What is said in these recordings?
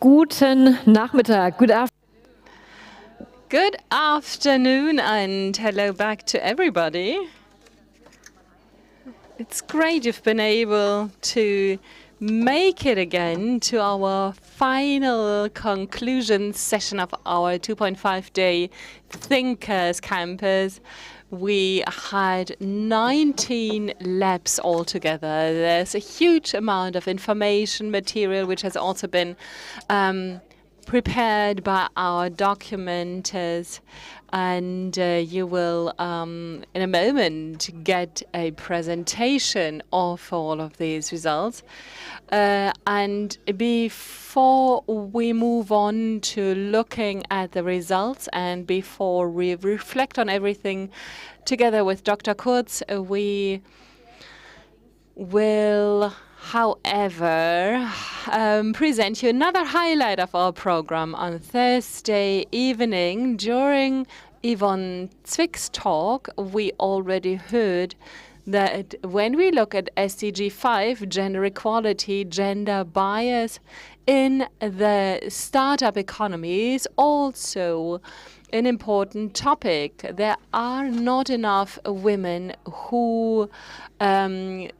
Guten Nachmittag. Good afternoon and hello back to everybody. It's great you've been able to make it again to our final conclusion session of our 2.5-day Thinkers Campus. We had 19 labs altogether. There's a huge amount of information material which has also been prepared by our documenters, and you will in a moment get a presentation of all of these results. And before we move on to looking at the results and before we reflect on everything together with Dr. Kurz, we will, however, present you another highlight of our program. On Thursday evening, during Yvonne Zwick's talk, we already heard that when we look at SDG 5, gender equality, gender bias in the startup economy is also an important topic. There are not enough women who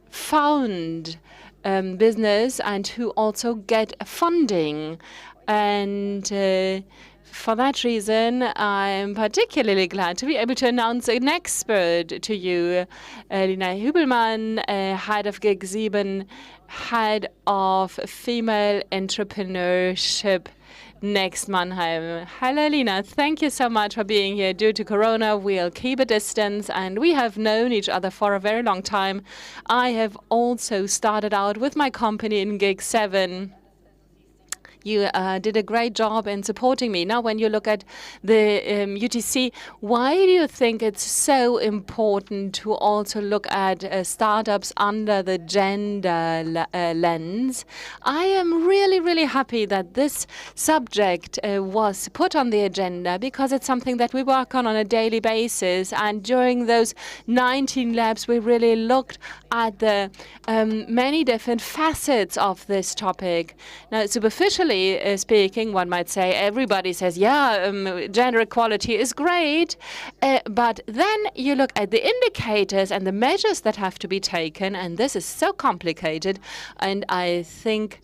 found business and who also get funding. And for that reason, I'm particularly glad to be able to announce an expert to you, Lena Rübelmann, head of Gig 7, head of female entrepreneurship next Mannheim. Hello, Lena. Thank you so much for being here. Due to Corona, we'll keep a distance, and we have known each other for a very long time. I have also started out with my company in Gig 7. You did a great job in supporting me. Now, when you look at the UTC, why do you think it's so important to also look at startups under the gender lens? I am really, really happy that this subject was put on the agenda because it's something that we work on a daily basis. And during those 19 labs, we really looked at the many different facets of this topic. Now, superficially speaking, one might say everybody says, yeah, gender equality is great, but then you look at the indicators and the measures that have to be taken, and this is so complicated, and I think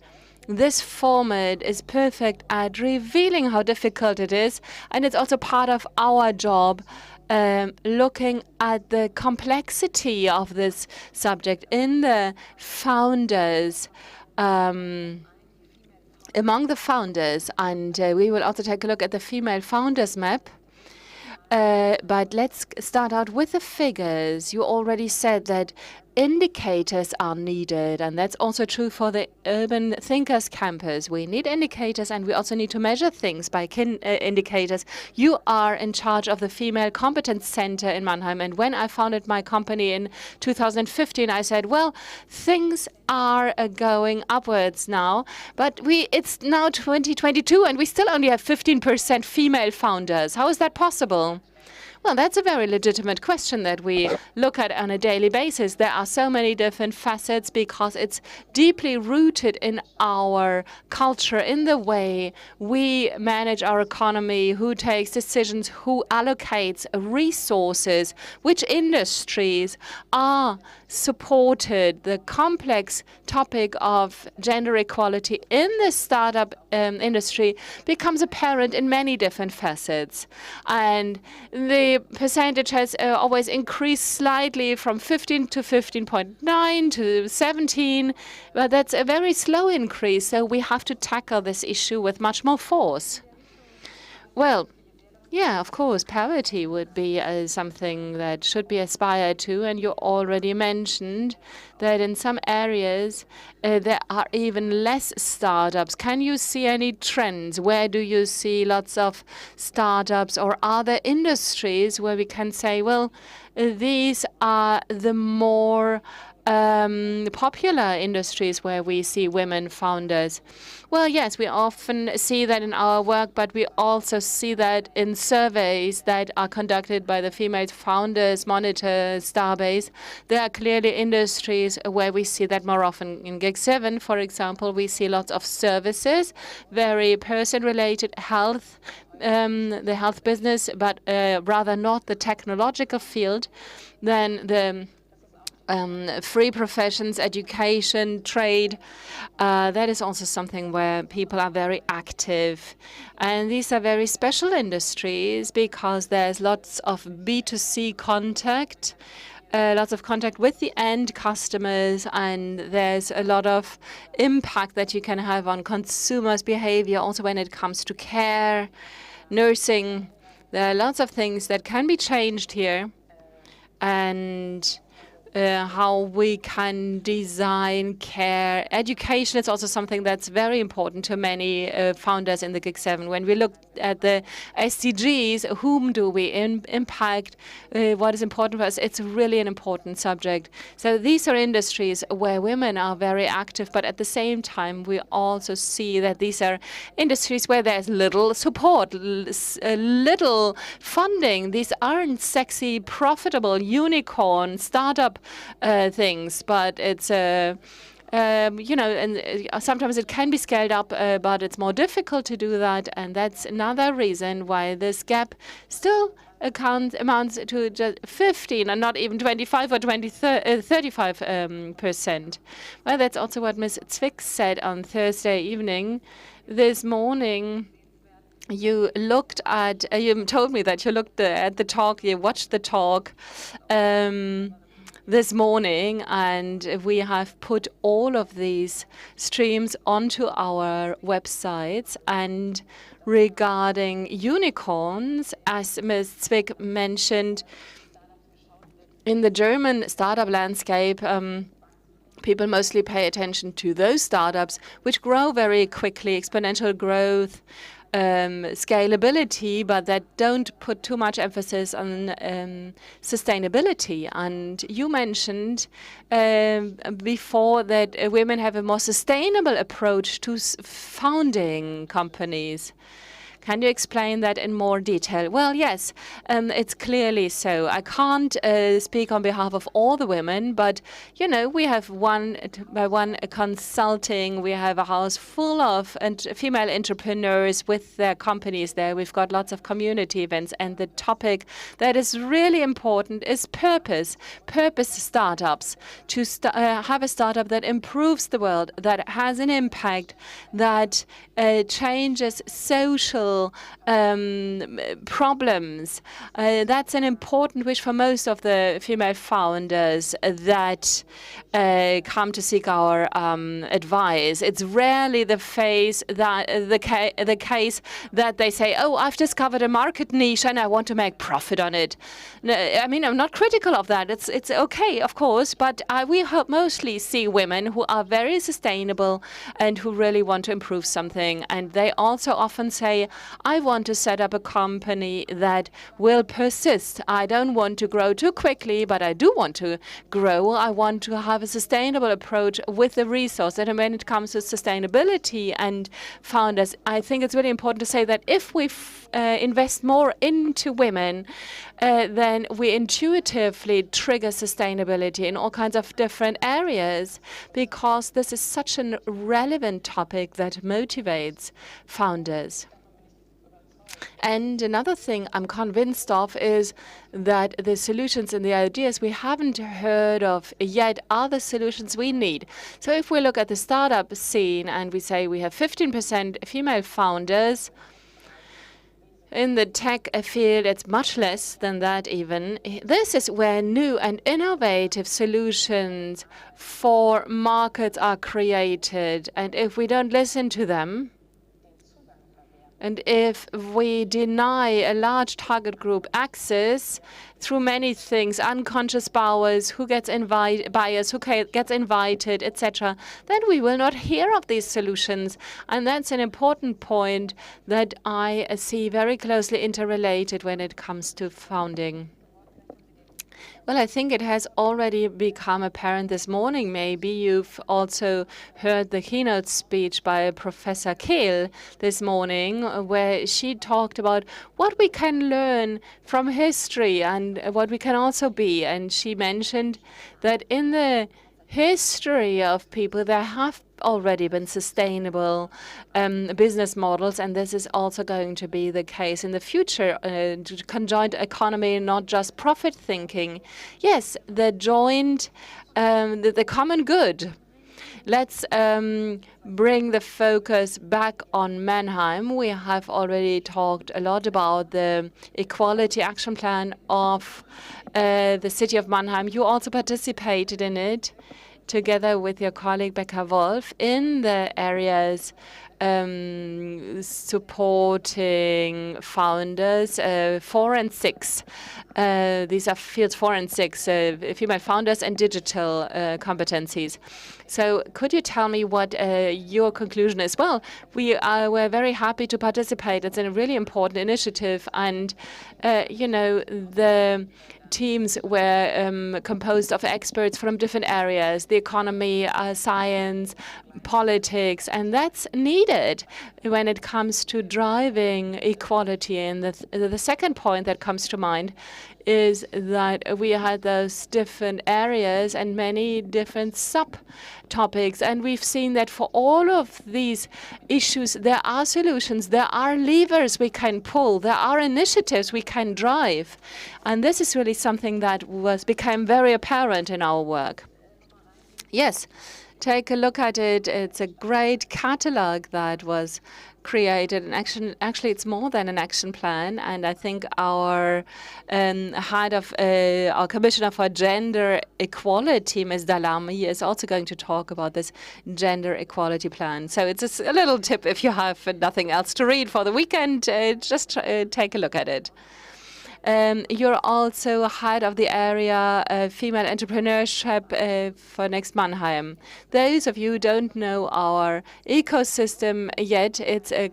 this format is perfect at revealing how difficult it is, and it's also part of our job looking at the complexity of this subject in the founders, among the founders, and we will also take a look at the female founders map. But let's start out with the figures. You already said that indicators are needed, and that's also true for the Urban Thinkers Campus. We need indicators, and we also need to measure things by indicators. You are in charge of the Female Competence Center in Mannheim, and when I founded my company in 2015, I said, well, things are going upwards now, but it's now 2022, and we still only have 15% female founders. How is that possible? Well, that's a very legitimate question that we look at on a daily basis. There are so many different facets because it's deeply rooted in our culture, in the way we manage our economy, who takes decisions, who allocates resources, which industries are supported. The complex topic of gender equality in the startup industry becomes apparent in many different facets. And the percentage has always increased slightly from 15 to 15.9 to 17, but that's a very slow increase, so we have to tackle this issue with much more force. Well, yeah, of course, parity would be something that should be aspired to, and you already mentioned that in some areas there are even less startups. Can you see any trends? Where do you see lots of startups, or are there industries where we can say, well, these are the more popular industries where we see women founders? Well, yes, we often see that in our work, but we also see that in surveys that are conducted by the Female Founders Monitor Starbase. There are clearly industries where we see that more often. In Gig 7, for example, we see lots of services, very person-related health, the health business, but rather not the technological field. Then the free professions, education, trade, that is also something where people are very active. And these are very special industries because there's lots of B2C contact, lots of contact with the end customers, and there's a lot of impact that you can have on consumers' behavior, also when it comes to care, nursing. There are lots of things that can be changed here. And how we can design care. Education is also something that's very important to many founders in the Gig 7. When we look at the SDGs, whom do we impact? What is important for us? It's really an important subject. So these are industries where women are very active, but at the same time, we also see that these are industries where there's little support, little funding. These aren't sexy, profitable, unicorn, startup things, but it's you know, and sometimes it can be scaled up, but it's more difficult to do that, and that's another reason why this gap still amounts to just 15 and not even 25 or 35%. Well, that's also what Ms. Zwick said on Thursday evening. This morning, you looked at, you told me that you looked at the talk, you watched the talk this morning, and we have put all of these streams onto our websites. And regarding unicorns, as Ms. Zwick mentioned, in the German startup landscape, people mostly pay attention to those startups which grow very quickly, exponential growth, scalability, but that don't put too much emphasis on sustainability. And you mentioned before that women have a more sustainable approach to founding companies. Can you explain that in more detail? Well, yes, it's clearly so. I can't speak on behalf of all the women, but, you know, we have one consulting. We have a house full of female entrepreneurs with their companies there. We've got lots of community events, and the topic that is really important is purpose startups, to have a startup that improves the world, that has an impact, that changes social problems. That's an important wish for most of the female founders that come to seek our advice. It's rarely the case that they say, "Oh, I've discovered a market niche and I want to make profit on it." I mean, I'm not critical of that. It's okay, of course, but we mostly see women who are very sustainable and who really want to improve something. And they also often say, "I want to set up a company that will persist. I don't want to grow too quickly, but I do want to grow. I want to have a sustainable approach with the resource." And when it comes to sustainability and founders, I think it's really important to say that if we invest more into women, then we intuitively trigger sustainability in all kinds of different areas, because this is such a relevant topic that motivates founders. And another thing I'm convinced of is that the solutions and the ideas we haven't heard of yet are the solutions we need. So if we look at the startup scene and we say we have 15% female founders, in the tech field, it's much less than that even. This is where new and innovative solutions for markets are created. And if we don't listen to them, and if we deny a large target group access through many things, unconscious bias, who gets invited, etc., then we will not hear of these solutions. And that's an important point that I see very closely interrelated when it comes to founding. Well, I think it has already become apparent this morning. Maybe you've also heard the keynote speech by Professor Kehl this morning, where she talked about what we can learn from history and what we can also be. And she mentioned that in the history of people, there have already been sustainable business models, and this is also going to be the case in the future. Conjoint economy, not just profit thinking. Yes, the joint, the common good. Let's bring the focus back on Mannheim. We have already talked a lot about the Equality Action Plan of the city of Mannheim. You also participated in it together with your colleague Becker Wolf in the areas supporting founders 4 and 6. These are fields 4 and 6, female founders and digital competencies. So could you tell me what your conclusion is? Well, we're very happy to participate. It's a really important initiative, and the teams were composed of experts from different areas, the economy, science, politics, and that's needed when it comes to driving equality. And the second point that comes to mind is that we had those different areas and many different subtopics, and we've seen that for all of these issues there are solutions, there are levers we can pull, there are initiatives we can drive, and this is really something that became very apparent in our work. Yes, take a look at it. It's a great catalog that was created, and actually it's more than an action plan. And I think our head of our Commissioner for Gender Equality, Ms. Dalami, is also going to talk about this gender equality plan. So it's a little tip if you have nothing else to read for the weekend, just take a look at it. You're also head of the area female entrepreneurship for Next Mannheim. Those of you who don't know our ecosystem yet, it's a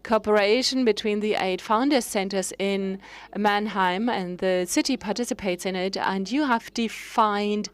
cooperation between the 8 founder centers in Mannheim, and the city participates in it, and you have defined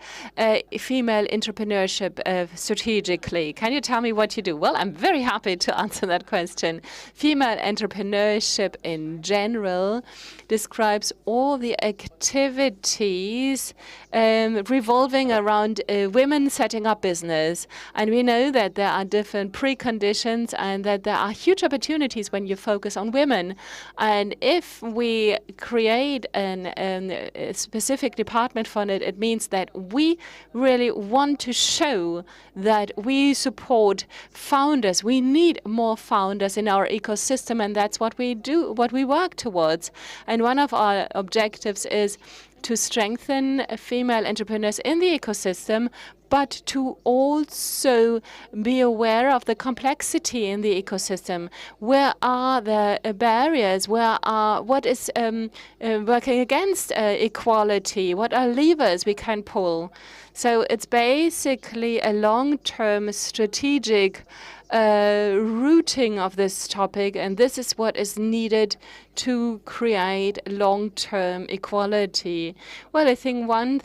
female entrepreneurship strategically. Can you tell me what you do? Well, I'm very happy to answer that question. Female entrepreneurship in general describes all the activities revolving around women setting up business. And we know that there are different preconditions and that there are huge opportunities when you focus on women. And if we create a specific department for it, it means that we really want to show that we support founders. We need more founders in our ecosystem, and that's what we do, what we work towards. And one of our objectives is to strengthen female entrepreneurs in the ecosystem, but to also be aware of the complexity in the ecosystem. Where are the barriers? What is working against equality? What are levers we can pull? So it's basically a long-term strategic rooting of this topic, and this is what is needed to create long-term equality. Well, I think one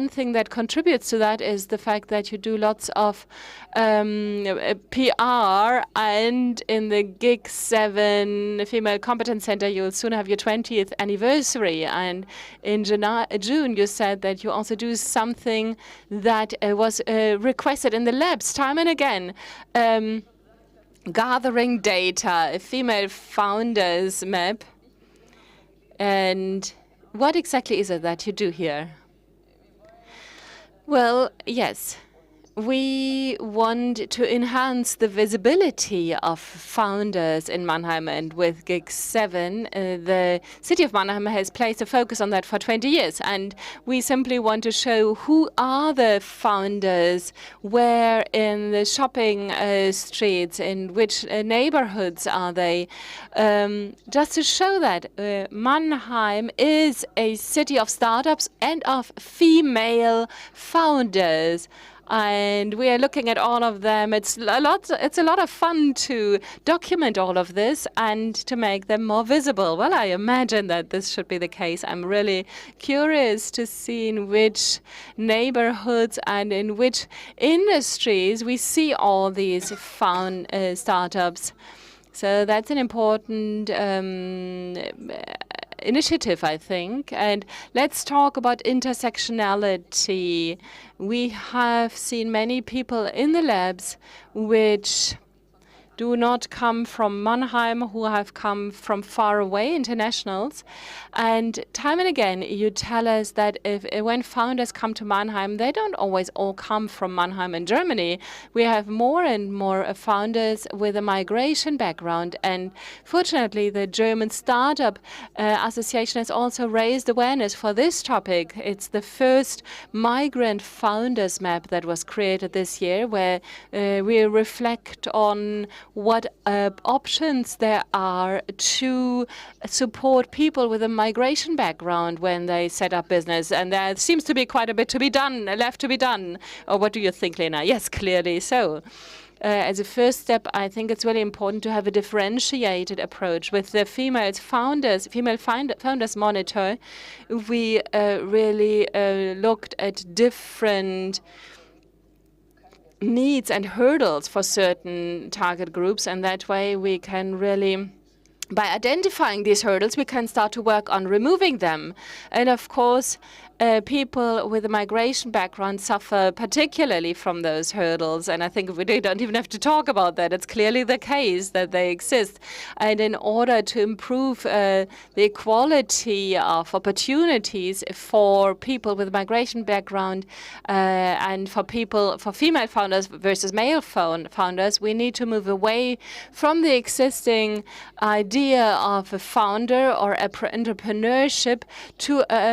thing that contributes to that is the fact that you do lots of PR, and in the GIG 7 Female Competence Center, you'll soon have your 20th anniversary. And in June, you said that you also do something that was requested in the labs time and again. Gathering data, a female founders map. And what exactly is it that you do here? Well, yes. We want to enhance the visibility of founders in Mannheim, and with GIG 7, the city of Mannheim has placed a focus on that for 20 years. And we simply want to show who are the founders, where in the shopping streets, in which neighborhoods are they, just to show that Mannheim is a city of startups and of female founders. and we are looking at all of them. It's a lot of fun to document all of this and to make them more visible. Well, I imagine that this should be the case. I'm really curious to see in which neighborhoods and in which industries we see all these fun startups. So that's an important initiative, I think. And let's talk about intersectionality. We have seen many people in the labs which do not come from Mannheim, who have come from far away, internationals. And time and again, you tell us that when founders come to Mannheim, they don't always all come from Mannheim in Germany. We have more and more founders with a migration background. And fortunately, the German Startup Association has also raised awareness for this topic. It's the first migrant founders map that was created this year, where we reflect on what options there are to support people with a migration background when they set up business. And there seems to be quite a bit to be done, left to be done. Or what do you think, Lena? Yes, clearly so. As a first step, I think it's really important to have a differentiated approach. With the female founders monitor, we really looked at different needs and hurdles for certain target groups, and that way we can really, by identifying these hurdles, we can start to work on removing them. And of course, people with a migration background suffer particularly from those hurdles, and I think we don't even have to talk about that. It's clearly the case that they exist. And in order to improve the equality of opportunities for people with a migration background and for female founders versus male founders, we need to move away from the existing idea of a founder or entrepreneurship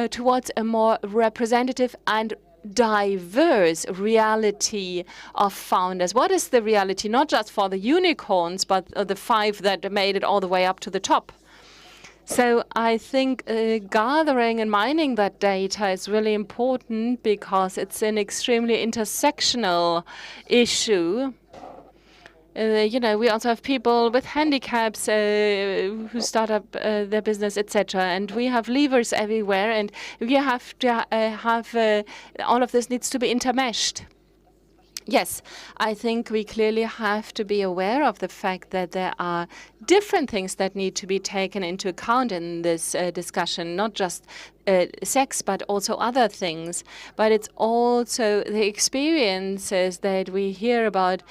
towards a more representative and diverse reality of founders. What is the reality, not just for the unicorns, but the 5 that made it all the way up to the top? So I think gathering and mining that data is really important because it's an extremely intersectional issue. We also have people with handicaps who start up their business, etc. And we have levers everywhere, and we have to have all of this needs to be intermeshed. Yes, I think we clearly have to be aware of the fact that there are different things that need to be taken into account in this discussion, not just sex, but also other things. But it's also the experiences that we hear about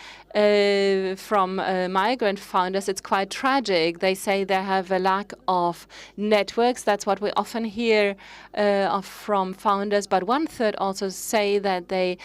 from migrant founders. It's quite tragic. They say they have a lack of networks. That's what we often hear from founders. But 1/3 also say that they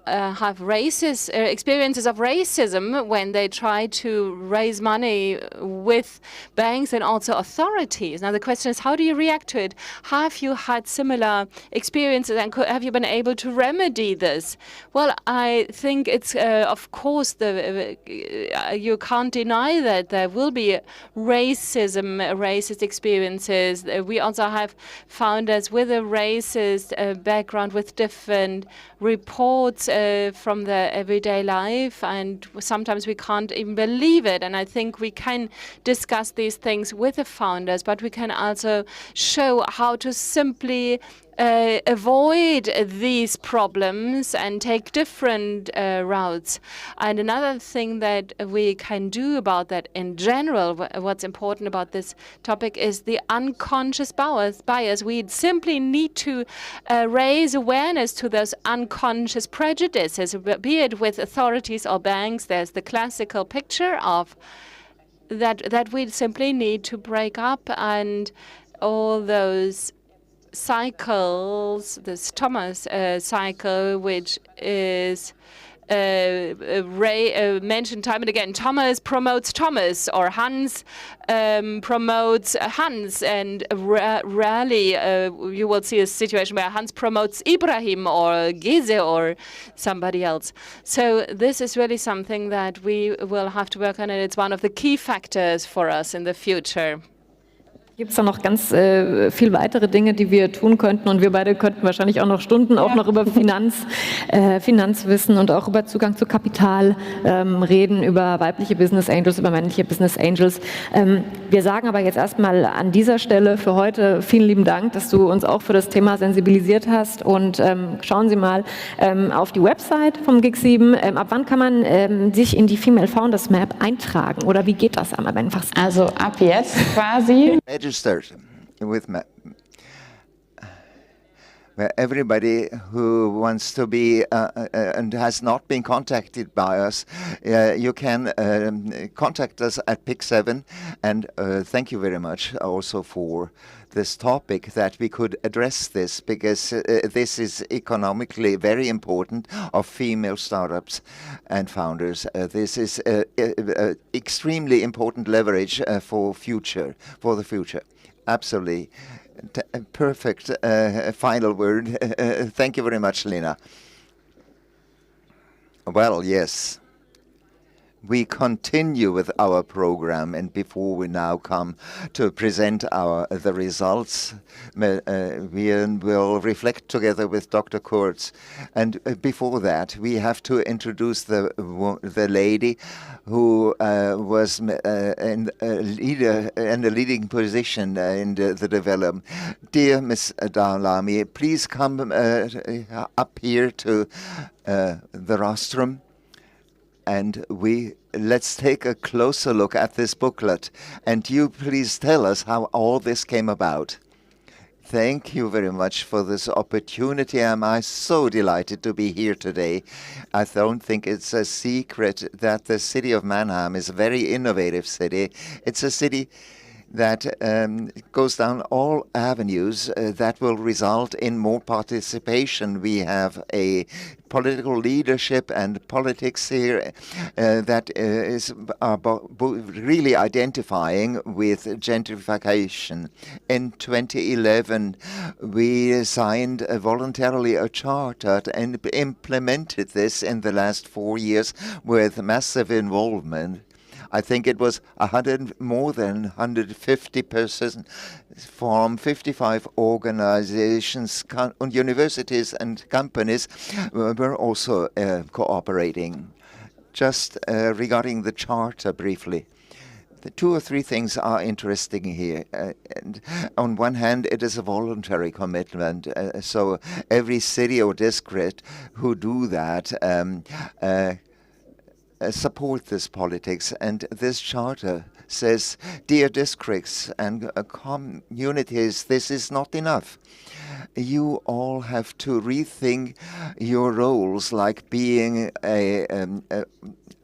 have experiences of racism when they try to raise money with banks and also authorities. Now the question is, how do you react to it? Have you had similar experiences, and have you been able to remedy this? Well, I think it's, of course, you can't deny that there will be racist experiences. We also have founders with a racist background, with different reports from their everyday life, and sometimes we can't even believe it. And I think we can discuss these things with the founders, but we can also show how to simply avoid these problems and take different routes. And another thing that we can do about that in general, what's important about this topic, is the unconscious bias. We simply need to raise awareness to those unconscious prejudices, be it with authorities or banks. There's the classical picture of that we simply need to break up, and all those cycles, this Thomas cycle, which is mentioned time and again. Thomas promotes Thomas, or Hans promotes Hans, and rarely you will see a situation where Hans promotes Ibrahim or Geze or somebody else. So this is really something that we will have to work on, and it's one of the key factors for us in the future. Gibt es da noch ganz viel weitere Dinge, die wir tun könnten, und wir beide könnten wahrscheinlich auch noch Stunden auch noch über Finanzwissen und auch über Zugang zu Kapital reden, über weibliche Business Angels, über männliche Business Angels. Wir sagen aber jetzt erstmal an dieser Stelle für heute vielen lieben Dank, dass du uns auch für das Thema sensibilisiert hast, und schauen Sie mal auf die Website vom GIG7. Ab wann kann man sich in die Female Founders Map eintragen, oder wie geht das am einfachsten? Also ab jetzt quasi. Registered with where everybody who wants to be and has not been contacted by us, you can contact us at PIC7, and thank you very much also for this topic, that we could address this, because this is economically very important of female startups and founders. This is extremely important leverage for the future. Absolutely. Perfect final word. Thank you very much, Lena. Well, yes. We continue with our program, and before we now come to present the results, we will reflect together with Dr. Kurz. And before that, we have to introduce the lady who was in a leading position in the development. Dear Ms. Dalami, please come up here to the rostrum. And let's take a closer look at this booklet. And you please tell us how all this came about. Thank you very much for this opportunity. Am I so delighted to be here today. I don't think it's a secret that the city of Mannheim is a very innovative city. It's a city that goes down all avenues that will result in more participation. We have a political leadership and politics here that is really identifying with gentrification. In 2011, we signed voluntarily a charter and implemented this in the last 4 years with massive involvement. I think it was more than 150 persons from 55 organizations and universities and companies were also cooperating. Just regarding the charter briefly. The 2 or 3 things are interesting here. And on one hand, it is a voluntary commitment. So every city or district who do that support this politics, and this charter says, dear districts and communities, this is not enough. You all have to rethink your roles, like being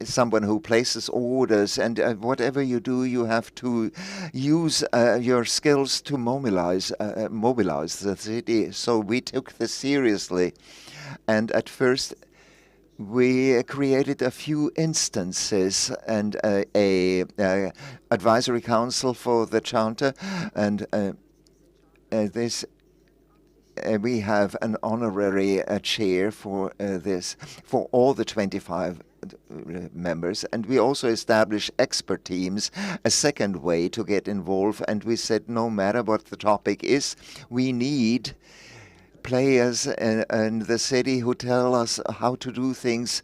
someone who places orders, and whatever you do, you have to use your skills to mobilize the city. So we took this seriously, and at first we created a few instances and a advisory council for the charter, and we have an honorary chair for this for all the 25 members, and we also established expert teams, a second way to get involved. And we said, no matter what the topic is, we need players in the city who tell us how to do things,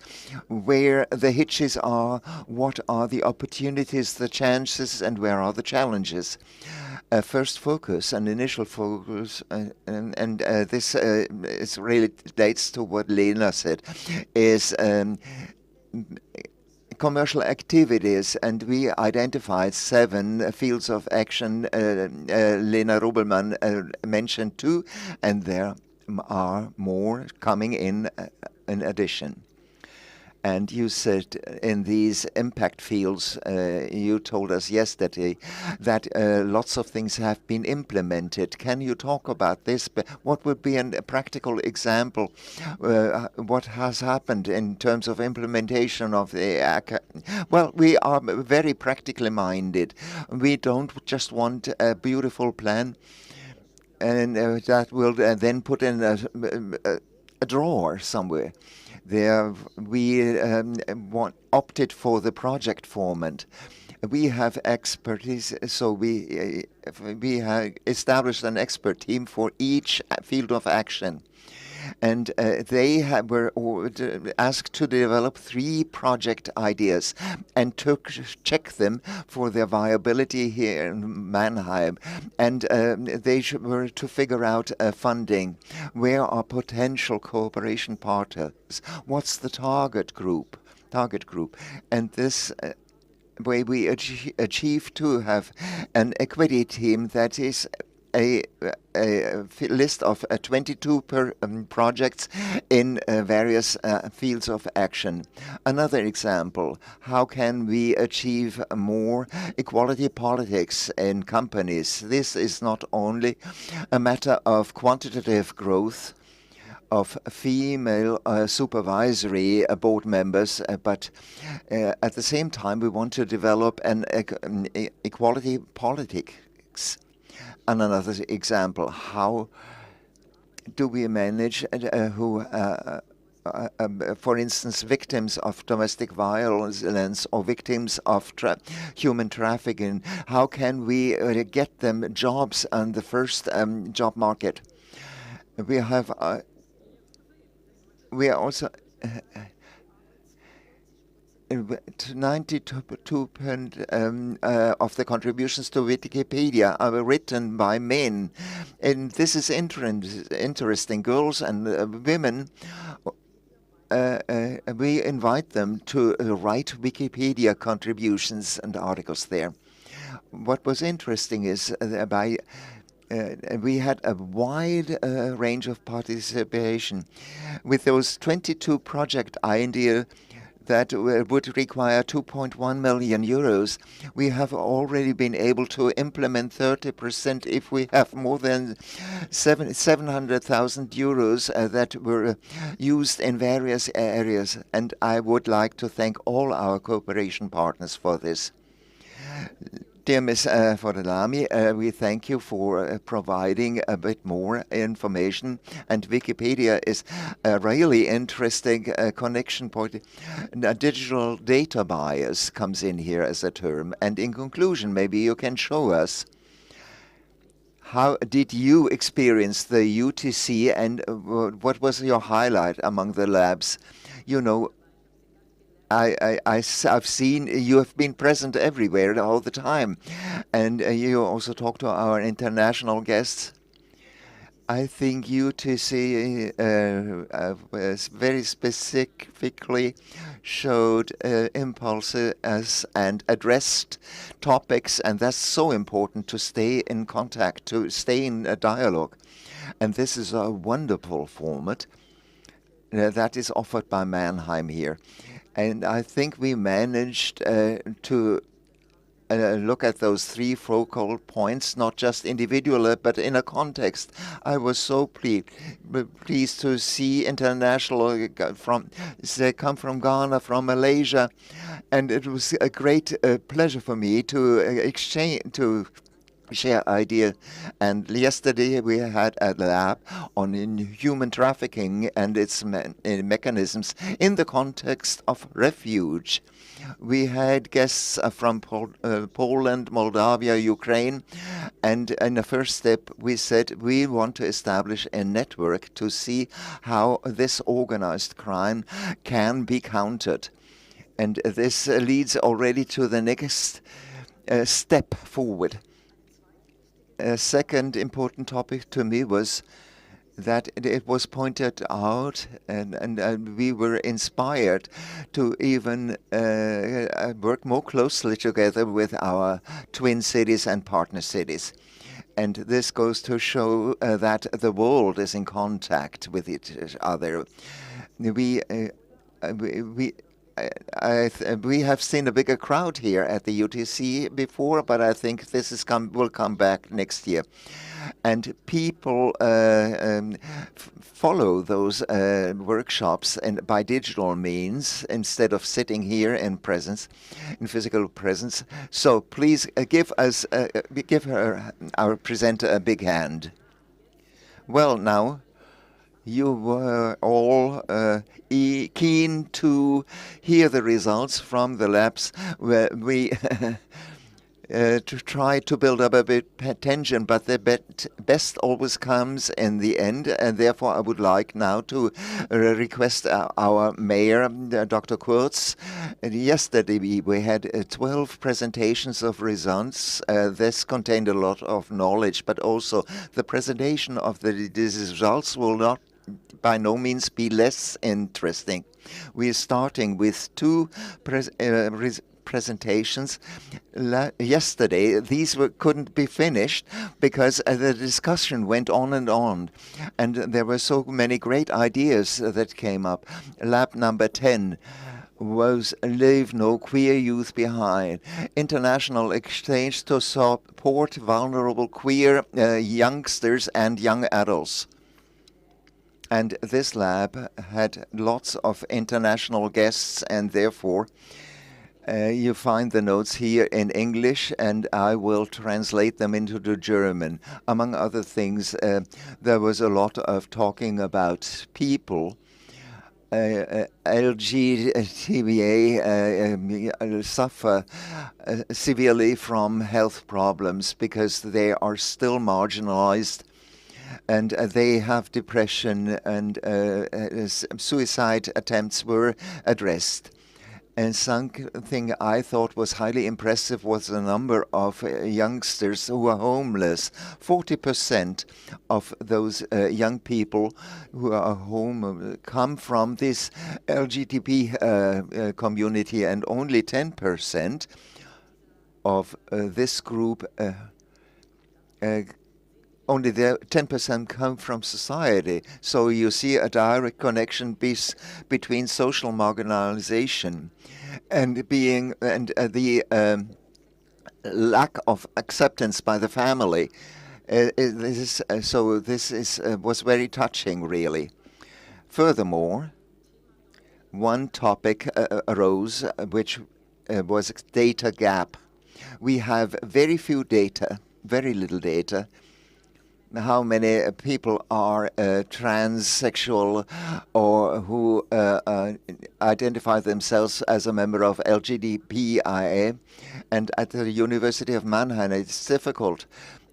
where the hitches are, what are the opportunities, the chances, and where are the challenges. First focus, an initial focus, and this is really relates to what Lena said, is commercial activities, and we identified 7 fields of action. Lena Rübelmann mentioned 2, and there are more coming in addition. And you said in these impact fields, you told us yesterday that lots of things have been implemented. Can you talk about this? What would be a practical example? What has happened in terms of implementation of the... Well, we are very practically minded. We don't just want a beautiful plan and that will then put in a drawer somewhere. There we opted for the project format. we have expertise, so we have established an expert team for each field of action. And they were asked to develop 3 project ideas and to check them for their viability here in Mannheim. And they were to figure out funding. Where are potential cooperation partners? What's the target group? And this way we achieved to have an equity team that is a list of 22 projects in various fields of action. Another example, how can we achieve more equality politics in companies? This is not only a matter of quantitative growth of female supervisory board members, but at the same time we want to develop an equality politics. And another example, how do we manage for instance, victims of domestic violence or victims of human trafficking, how can we get them jobs on the first job market? We are also 92% of the contributions to Wikipedia are written by men, and this is interesting. Girls and women, we invite them to write Wikipedia contributions and articles there. What was interesting is we had a wide range of participation. With those 22 project ideas that would require 2.1 million euros, we have already been able to implement 30% if we have more than 700,000 euros that were used in various areas. And I would like to thank all our cooperation partners for this. Dear Ms. Fordelami, we thank you for providing a bit more information, and Wikipedia is a really interesting connection point. Digital data bias comes in here as a term, and in conclusion, maybe you can show us how did you experience the UTC, and what was your highlight among the labs? You know, I've seen you have been present everywhere all the time, and you also talk to our international guests. I think UTC very specifically showed impulses and addressed topics, and that's so important to stay in contact, to stay in a dialogue. And this is a wonderful format that is offered by Mannheim here. And I think we managed to look at those 3 focal points, not just individually, but in a context. I was so pleased to see international they come from Ghana, from Malaysia, and it was a great pleasure for me to share ideas. And yesterday we had a lab on human trafficking and its mechanisms in the context of refuge. We had guests from Poland, Moldavia, Ukraine, and in the first step we said we want to establish a network to see how this organized crime can be countered. And this leads already to the next step forward. A second important topic to me was that it was pointed out, and we were inspired to even work more closely together with our twin cities and partner cities. And this goes to show that the world is in contact with each other. We have seen a bigger crowd here at the UTC before, but I think this will come back next year. And people follow those workshops and by digital means instead of sitting here in physical presence. So please give our presenter a big hand. Well, now You were all keen to hear the results from the labs where we to try to build up a bit tension, but the best always comes in the end, and therefore I would like now to request our mayor, Dr. Kurz. Yesterday we had 12 presentations of results. This contained a lot of knowledge, but also the presentation of the results will not by no means be less interesting. We are starting with two presentations. Yesterday, these couldn't be finished because the discussion went on, and there were so many great ideas that came up. Lab number 10 was Leave No Queer Youth Behind, international exchange to support vulnerable queer youngsters and young adults. And this lab had lots of international guests, and therefore you find the notes here in English, and I will translate them into the German. Among other things, there was a lot of talking about people. LGBTA suffer severely from health problems because they are still marginalized, and they have depression, and suicide attempts were addressed. And something I thought was highly impressive was the number of youngsters who are homeless. 40% of those young people who are home come from this LGBT community, and only 10% of this group only 10% come from society. So you see a direct connection between social marginalization and the lack of acceptance by the family. This was very touching, really. Furthermore, one topic arose, which was data gap. We have very few data, very little data. How many people are transsexual or who identify themselves as a member of LGBTQIA. And at the University of Mannheim, it's difficult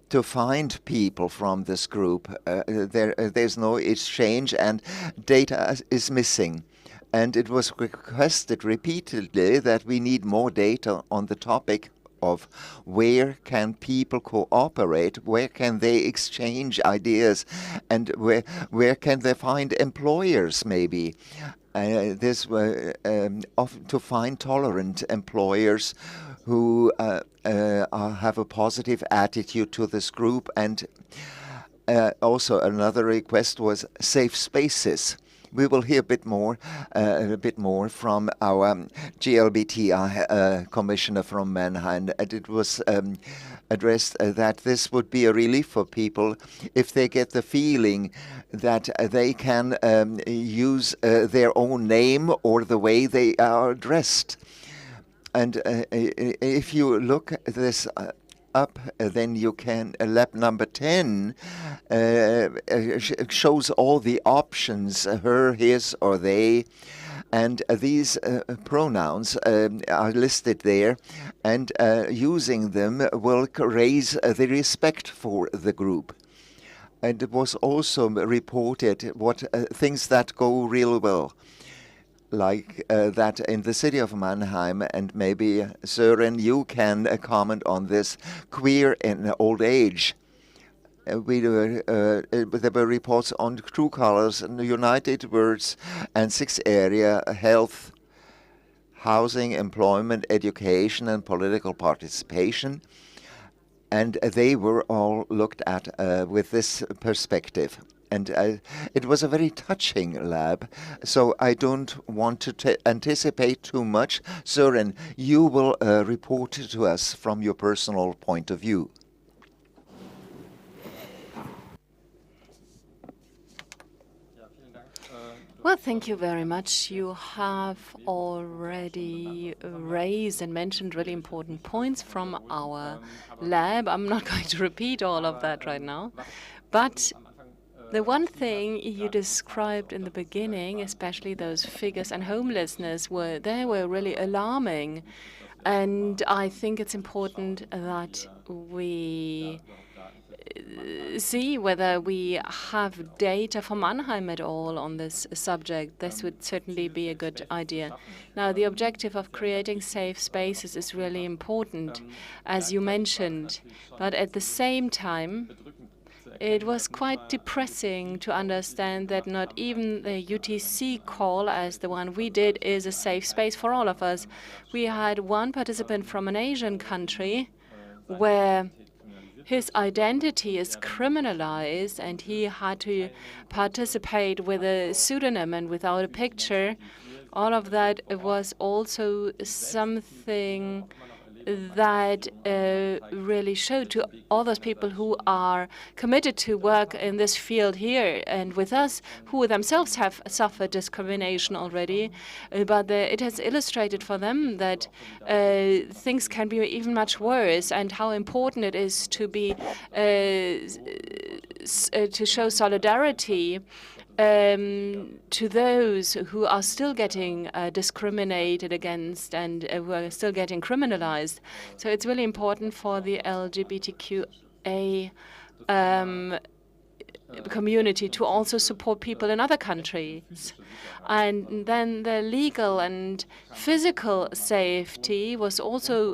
to find people from this group. There's no exchange, and data is missing. And it was requested repeatedly that we need more data on the topic of where can people cooperate, where can they exchange ideas, and where can they find employers, maybe. This to find tolerant employers who have a positive attitude to this group. And also another request was safe spaces. We will hear a bit more from our GLBTI commissioner from Mannheim. And it was addressed that this would be a relief for people if they get the feeling that they can use their own name or the way they are dressed. And if you look at this up, then you can, lab number 10 shows all the options, her, his, or they, and these pronouns are listed there, and using them will raise the respect for the group. And it was also reported what things that go real well, like that in the city of Mannheim, and maybe Søren, you can comment on this, queer in old age. There were reports on True Colors, United Words, and 6 area: health, housing, employment, education, and political participation. And they were all looked at with this perspective. And it was a very touching lab, so I don't want to anticipate too much. Søren, you will report to us from your personal point of view. Well, thank you very much. You have already raised and mentioned really important points from our lab. I'm not going to repeat all of that right now, but The one thing you described in the beginning, especially those figures and homelessness, were really alarming. And I think it's important that we see whether we have data from Mannheim at all on this subject. This would certainly be a good idea. Now, the objective of creating safe spaces is really important, as you mentioned. But at the same time, it was quite depressing to understand that not even the UTC call, as the one we did, is a safe space for all of us. We had one participant from an Asian country where his identity is criminalized and he had to participate with a pseudonym and without a picture. All of that was also something that really showed to all those people who are committed to work in this field here and with us, who themselves have suffered discrimination already. But it has illustrated for them that things can be even much worse, and how important it is to be to show solidarity to those who are still getting discriminated against and who are still getting criminalized. So it's really important for the LGBTQA community to also support people in other countries. And then the legal and physical safety was also,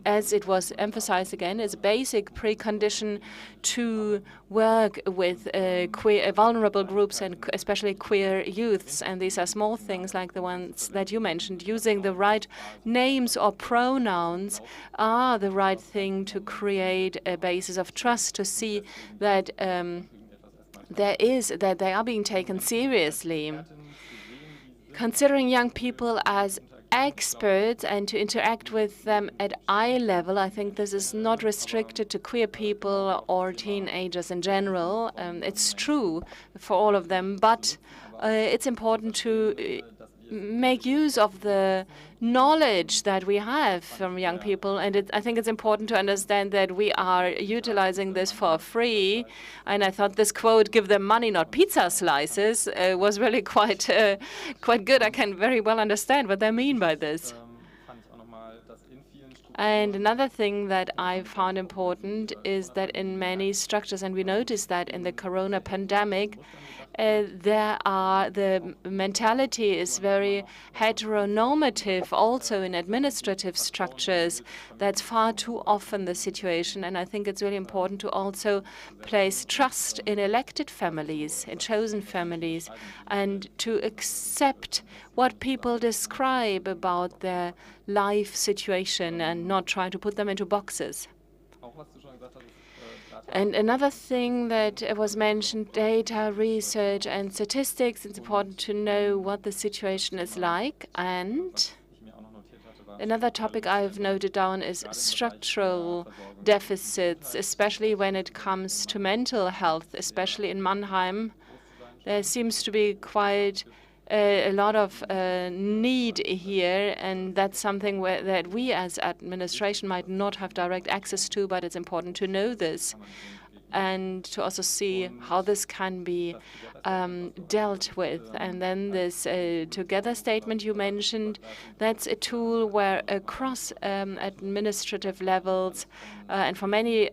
as it was emphasized again, is a basic precondition to work with queer, vulnerable groups and especially queer youths. And these are small things like the ones that you mentioned. Using the right names or pronouns are the right thing to create a basis of trust, to see that that they are being taken seriously. Considering young people as experts and to interact with them at eye level, I think this is not restricted to queer people or teenagers in general. It's true for all of them, but it's important to make use of the knowledge that we have from young people, and I think it's important to understand that we are utilizing this for free. And I thought this quote, "Give them money, not pizza slices," was really quite good. I can very well understand what they mean by this. And another thing that I found important is that in many structures, and we noticed that in the corona pandemic, the mentality is very heteronormative also in administrative structures. That's far too often the situation, and I think it's really important to also place trust in elected families, in chosen families, and to accept what people describe about their life situation and not try to put them into boxes. And another thing that was mentioned, data, research, and statistics. It's important to know what the situation is like. And another topic I've noted down is structural deficits, especially when it comes to mental health, especially in Mannheim. There seems to be quite a lot of need here, and that's something that we as administration might not have direct access to, but it's important to know this and to also see how this can be dealt with. And then this together statement you mentioned, that's a tool where across administrative levels and for many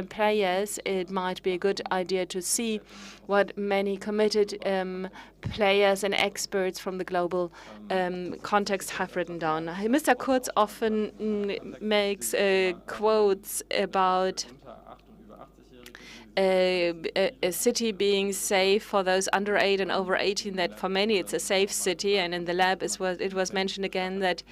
players, it might be a good idea to see what many committed players and experts from the global context have written down. Mr. Kurz often makes quotes about a city being safe for those under 8 and over 18, that for many it's a safe city. And in the lab it was mentioned again that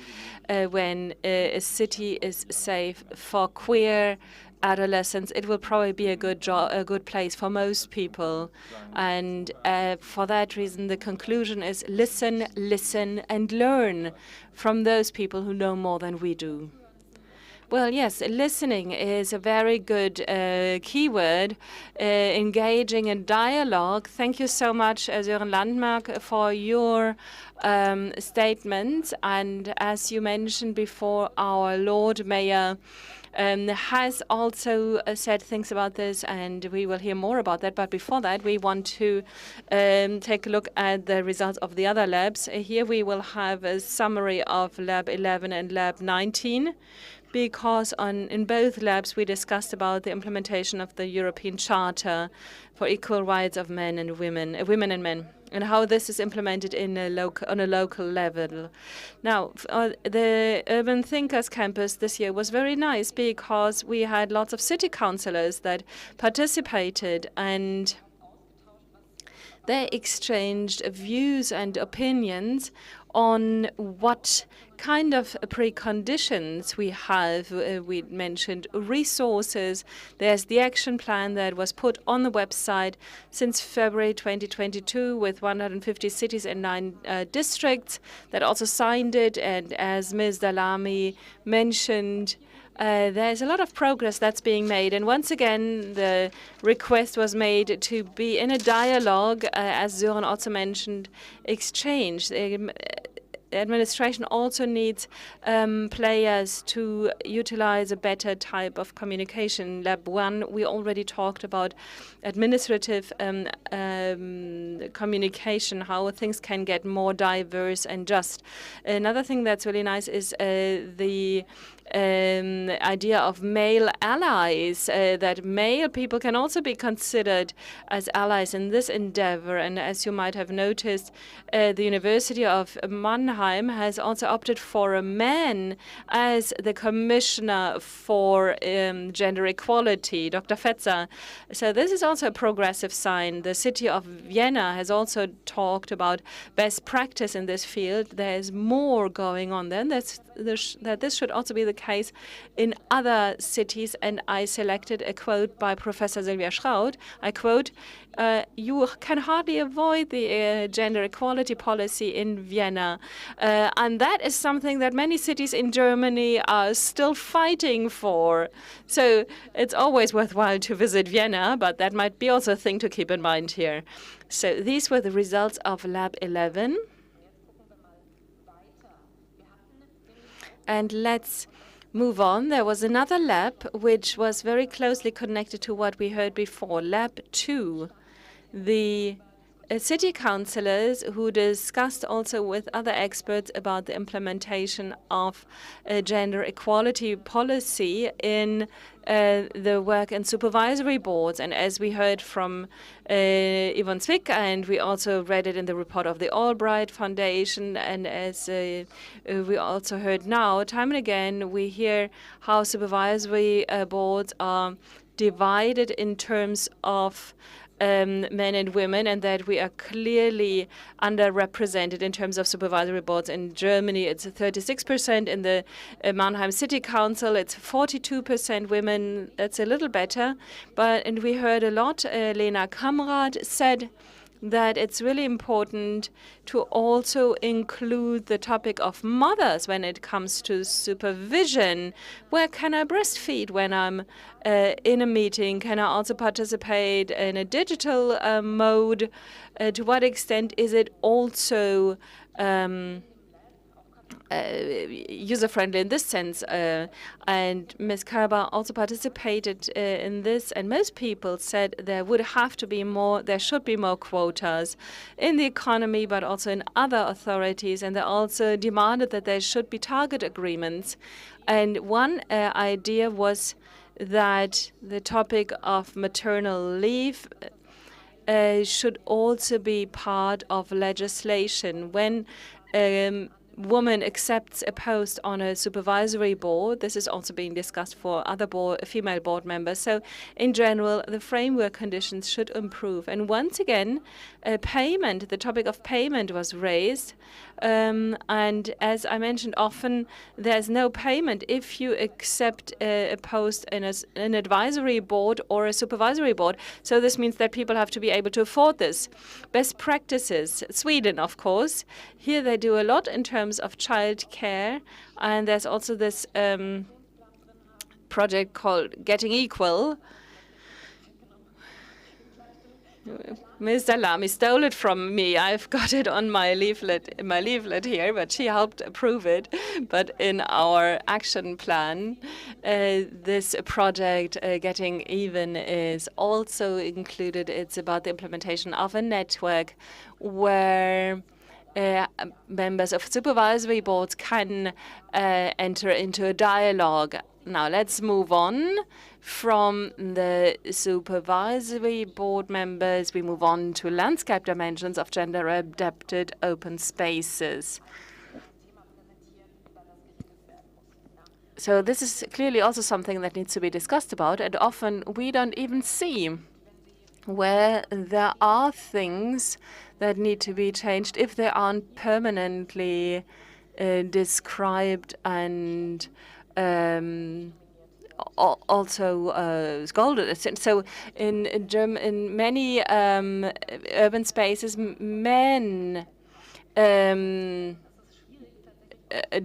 when a city is safe for queer adolescents, it will probably be a good place for most people. And for that reason, the conclusion is listen, listen, and learn from those people who know more than we do. Well, yes, listening is a very good keyword, engaging in dialogue. Thank you so much, Sören Landmark, for your statements. And as you mentioned before, our Lord Mayor has also said things about this, and we will hear more about that. But before that, we want to take a look at the results of the other labs. Here we will have a summary of Lab 11 and Lab 19, because in both labs we discussed about the implementation of the European Charter for Equal Rights of Men and Women, women and men, and how this is implemented on a local level. Now, the Urban Thinkers Campus this year was very nice because we had lots of city councillors that participated, and they exchanged views and opinions on what kind of preconditions we have. We mentioned resources. There's the action plan that was put on the website since February 2022 with 150 cities and 9 districts that also signed it. And as Ms. Dalami mentioned, there's a lot of progress that's being made. And once again, the request was made to be in a dialogue, as Sören also mentioned, exchange. Administration also needs players to utilize a better type of communication. Lab 1, we already talked about administrative communication, how things can get more diverse and just. Another thing that's really nice is the idea of male allies, that male people can also be considered as allies in this endeavor. And as you might have noticed, the University of Mannheim has also opted for a man as the commissioner for gender equality, Dr. Fetzer. So this is also a progressive sign. The city of Vienna has also talked about best practice in this field. There's more going on then. That this should also be the case in other cities, and I selected a quote by Professor Sylvia Schraut. I quote, "You can hardly avoid the gender equality policy in Vienna." And that is something that many cities in Germany are still fighting for. So it's always worthwhile to visit Vienna, but that might be also a thing to keep in mind here. So these were the results of Lab 11. And let's move on. There was another lab which was very closely connected to what we heard before, Lab 2. The city councillors who discussed also with other experts about the implementation of gender equality policy in the work and supervisory boards. And as we heard from Yvonne Zwick, and we also read it in the report of the Albright Foundation, and as we also heard now, time and again, we hear how supervisory boards are divided in terms of men and women, and that we are clearly underrepresented in terms of supervisory boards. In Germany, it's 36%. In the Mannheim City Council, it's 42% women. That's a little better. And we heard a lot. Lena Kamrad said that it's really important to also include the topic of mothers when it comes to supervision. Where can I breastfeed when I'm in a meeting? Can I also participate in a digital mode? To what extent is it also user-friendly in this sense? And Ms. Kerber also participated in this, and most people said there should be more quotas in the economy, but also in other authorities, and they also demanded that there should be target agreements. And one idea was that the topic of maternal leave should also be part of legislation. When woman accepts a post on a supervisory board, this is also being discussed for other female board members. So in general, the framework conditions should improve. And once again, payment, the topic of payment was raised. And as I mentioned, often there's no payment if you accept a post in an advisory board or a supervisory board. So this means that people have to be able to afford this. Best practices, Sweden, of course. Here they do a lot in terms of child care. And there's also this project called Getting Equal. Mr. Lamy stole it from me. I've got it on my leaflet here, but she helped approve it. But in our action plan, this project, Getting Even, is also included. It's about the implementation of a network where members of supervisory boards can enter into a dialogue. Now let's move on from the supervisory board members. We move on to landscape dimensions of gender-adapted open spaces. So this is clearly also something that needs to be discussed about, and often we don't even see where there are things that need to be changed if they aren't permanently described and also scolded. So in many urban spaces, men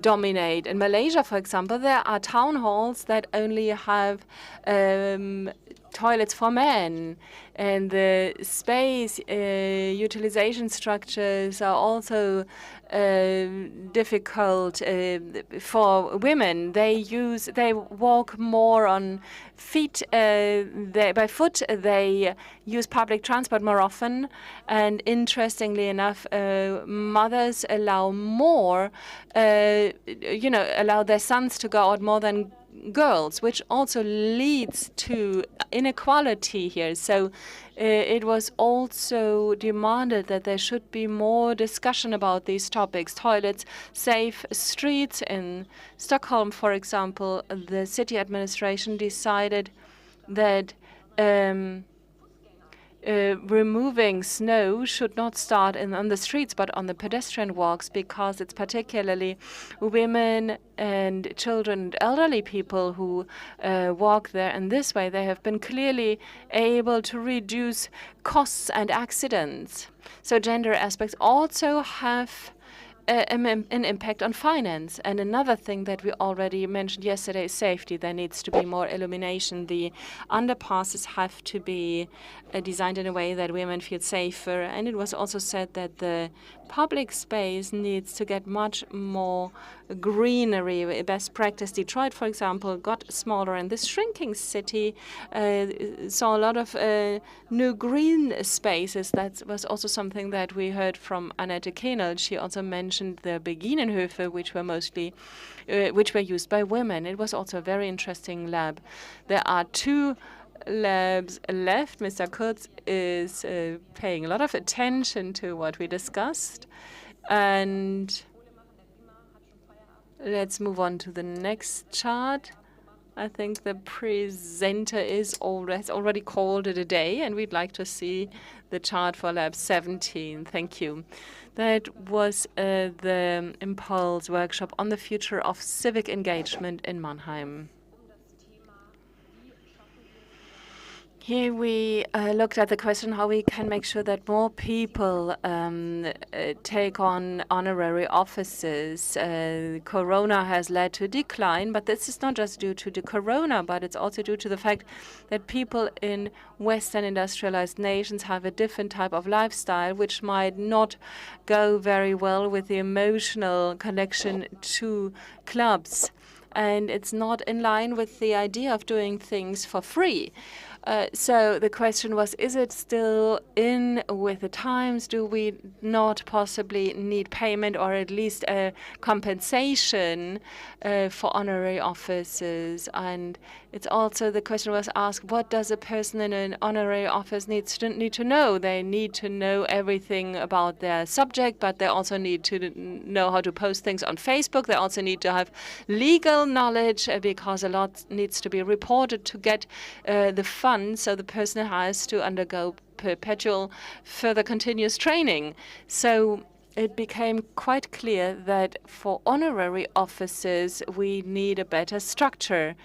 dominate. In Malaysia, for example, there are town halls that only have toilets for men, and the space utilization structures are also difficult for women. They walk more on feet, by foot. They use public transport more often, and interestingly enough, mothers allow more, allow their sons to go out more than girls, which also leads to inequality here. So it was also demanded that there should be more discussion about these topics. Toilets, safe streets. In Stockholm, for example, the city administration decided that removing snow should not start on the streets but on the pedestrian walks, because it's particularly women and children and elderly people who walk there. And this way they have been clearly able to reduce costs and accidents. So gender aspects also have an impact on finance. And another thing that we already mentioned yesterday is safety. There needs to be more illumination. The underpasses have to be designed in a way that women feel safer. And it was also said that the public space needs to get much more greenery. Best practice. Detroit, for example, got smaller, and this shrinking city saw a lot of new green spaces. That was also something that we heard from Annette Kehnel. She also mentioned the Beginenhöfe, which were used by women. It was also a very interesting lab. There are 2 labs left. Mr. Kurz is paying a lot of attention to what we discussed. And let's move on to the next chart. I think the presenter has already called it a day, and we'd like to see the chart for Lab 17. Thank you. That was the Impulse workshop on the future of civic engagement in Mannheim. Here we looked at the question how we can make sure that more people take on honorary offices. Corona has led to a decline, but this is not just due to the corona, but it's also due to the fact that people in Western industrialized nations have a different type of lifestyle, which might not go very well with the emotional connection to clubs. And it's not in line with the idea of doing things for free. So the question was, is it still in with the times? Do we not possibly need payment or at least a compensation for honorary offices? And it's also, the question was asked, what does a person in an honorary office need to know? They need to know everything about their subject, but they also need to know how to post things on Facebook. They also need to have legal knowledge because a lot needs to be reported to get the funds. So the person has to undergo perpetual further continuous training. So it became quite clear that for honorary offices, we need a better structure.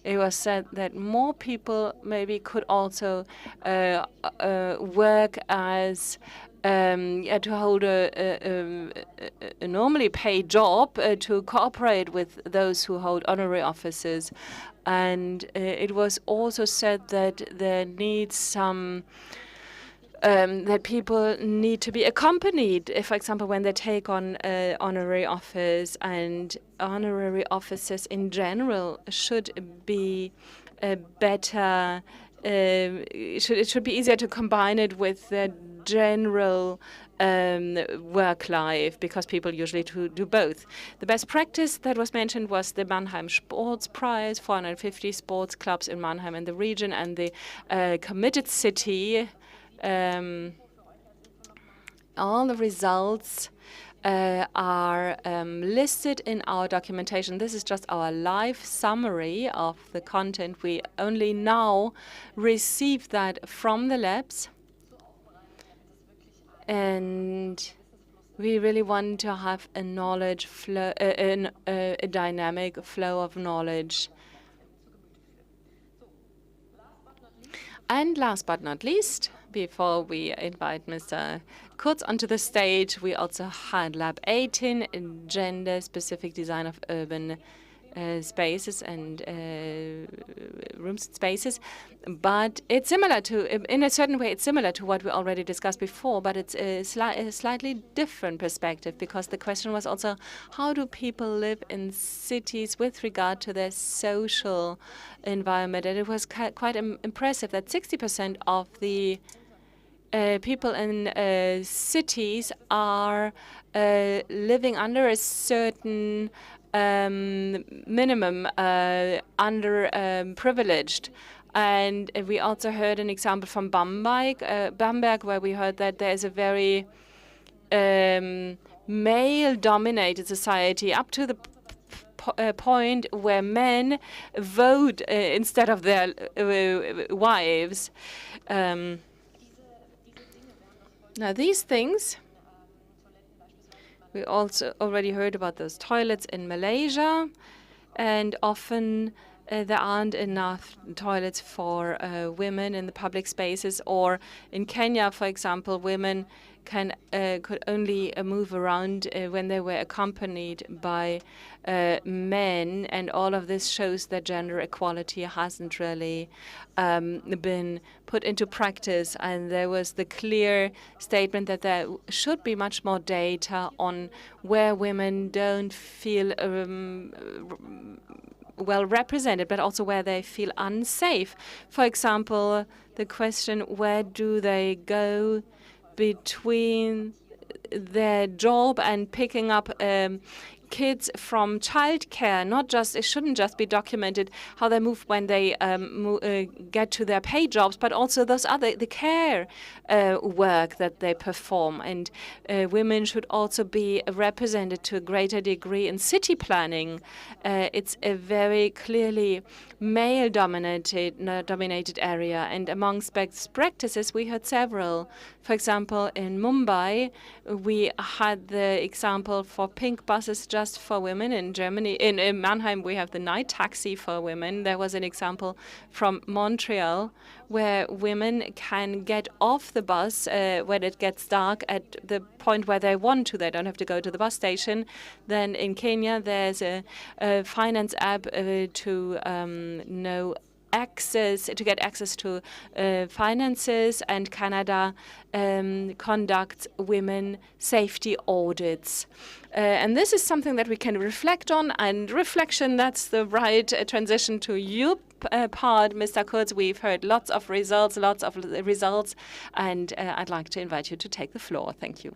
It was said that more people maybe could also work as to hold a normally paid job to cooperate with those who hold honorary offices. And it was also said that there needs some that people need to be accompanied, for example, when they take on honorary office, and honorary offices in general should be better. It should be easier to combine it with the general work life, because people usually do both. The best practice that was mentioned was the Mannheim Sports Prize, 450 sports clubs in Mannheim and the region, and the committed city. All the results are listed in our documentation. This is just our live summary of the content. We only now received that from the labs. And we really want to have a knowledge flow, a dynamic flow of knowledge. And last but not least, before we invite Mr. Kurz onto the stage, we also had Lab 18, gender-specific design of urban spaces and rooms and spaces. But it's similar to, in a certain way, it's similar to what we already discussed before, but it's a slightly different perspective, because the question was also, how do people live in cities with regard to their social environment? And it was quite impressive that 60% of the people in cities are living under a certain minimum, underprivileged. And we also heard an example from Bamberg, where we heard that there is a very male-dominated society, up to the point where men vote instead of their wives. Now, these things, we also already heard about those toilets in Malaysia, and often there aren't enough toilets for women in the public spaces. Or in Kenya, for example, women could only move around when they were accompanied by men, and all of this shows that gender equality hasn't really been put into practice. And there was the clear statement that there should be much more data on where women don't feel well represented, but also where they feel unsafe. For example, the question, where do they go between their job and picking up kids from childcare? Not just, it shouldn't just be documented how they move when they get to their paid jobs, but also those the care work that they perform. And women should also be represented to a greater degree in city planning. It's a very clearly male-dominated area, and amongst best practices we had several. For example, in Mumbai, we had the example for pink buses just for women. In Germany, in Mannheim, we have the night taxi for women. There was an example from Montreal where women can get off the bus when it gets dark at the point where they want to. They don't have to go to the bus station. Then in Kenya, there's a finance app to get access to finances, and Canada conducts women safety audits. And this is something that we can reflect on, and reflection, that's the right transition to your part, Mr. Kurz. We've heard lots of results, and I'd like to invite you to take the floor. Thank you.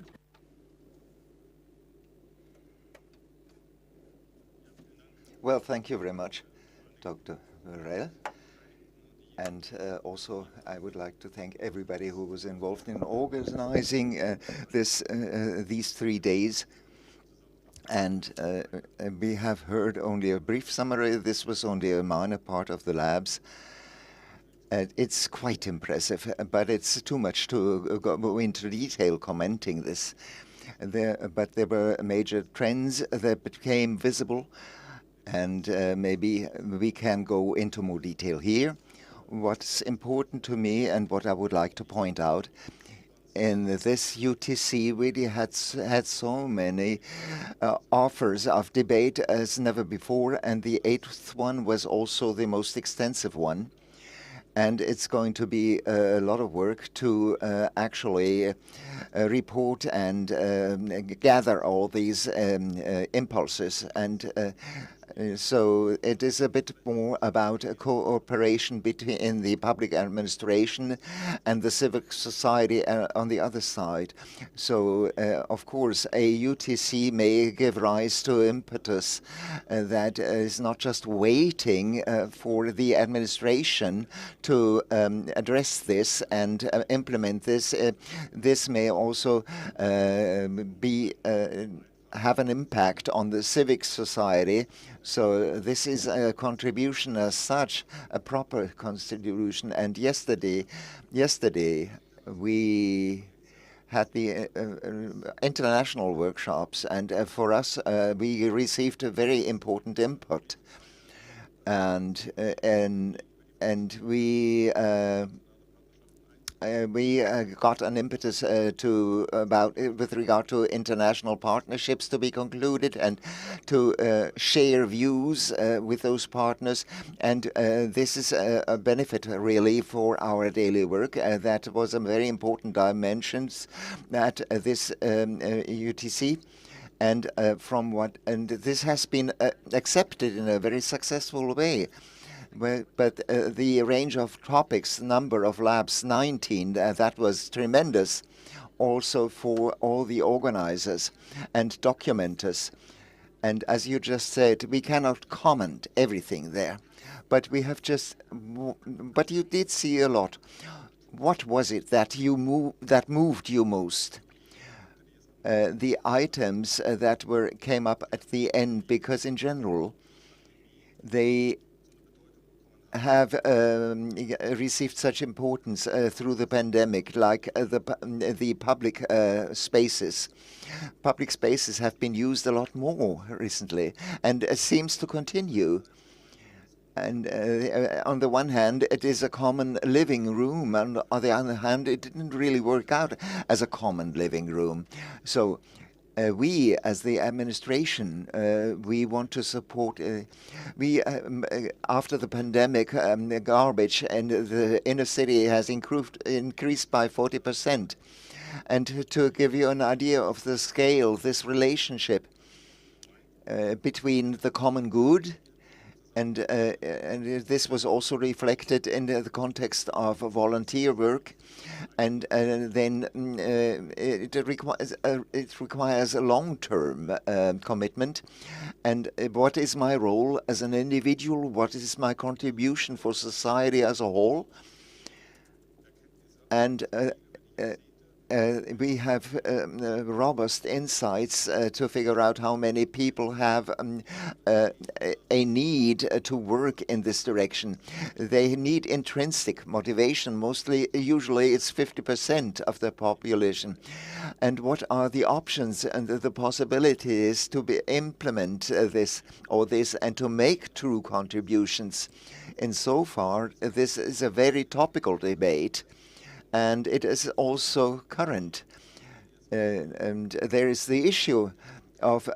Well, thank you very much, Dr. Burrell. And also, I would like to thank everybody who was involved in organizing these 3 days. And we have heard only a brief summary. This was only a minor part of the labs. It's quite impressive, but it's too much to go into detail commenting this. But there were major trends that became visible, and maybe we can go into more detail here. What's important to me and what I would like to point out in this UTC really had so many offers of debate as never before, and the 8th one was also the most extensive one. And it's going to be a lot of work to actually report and gather all these impulses. And so it is a bit more about a cooperation between the public administration and the civic society on the other side. So, of course, a UTC may give rise to impetus that is not just waiting for the administration to address this and implement this. This may also have an impact on the civic society. So this is a contribution as such, a proper contribution. And yesterday we had the international workshops, and for us we received a very important input, and we got an impetus with regard to international partnerships to be concluded and to share views with those partners. And this is a benefit really for our daily work. That was a very important dimension that this UTC. And this has been accepted in a very successful way. But the range of topics, number of labs, 19, that was tremendous also for all the organizers and documenters. And as you just said, we cannot comment everything there, but we have but you did see a lot. What was it that moved you most? The items that came up at the end, because in general, they have received such importance through the pandemic, like the public spaces. Public spaces have been used a lot more recently, and it seems to continue. And on the one hand, it is a common living room, and on the other hand, it didn't really work out as a common living room. So we, as the administration, we want to support. After the pandemic, the garbage and the inner city has increased by 40%. And to give you an idea of the scale, this relationship between the common good and this was also reflected in the context of volunteer work, and then it requires a long-term commitment. And what is my role as an individual? What is my contribution for society as a whole? And we have robust insights to figure out how many people have a need to work in this direction. They need intrinsic motivation. Usually it's 50% of the population. And what are the options and the possibilities to implement this and to make true contributions? And so far, this is a very topical debate. And it is also current. And there is the issue of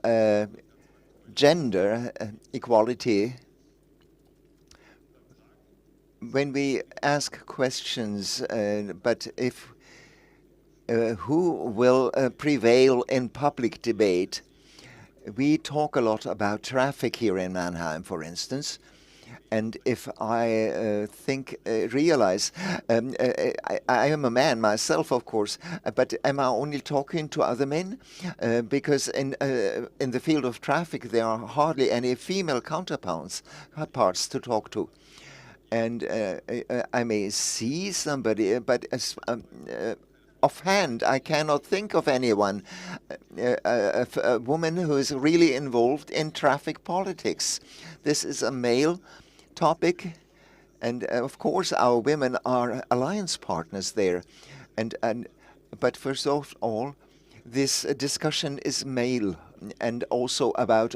gender equality. When we ask questions, but if who will prevail in public debate, we talk a lot about traffic here in Mannheim, for instance. And if I realize, I am a man myself, of course, but am I only talking to other men? Because in the field of traffic, there are hardly any female counterparts to talk to. And I may see somebody, but offhand, I cannot think of anyone, a woman who is really involved in traffic politics. This is a male topic, and of course our women are alliance partners there. But first of all, this discussion is male, and also about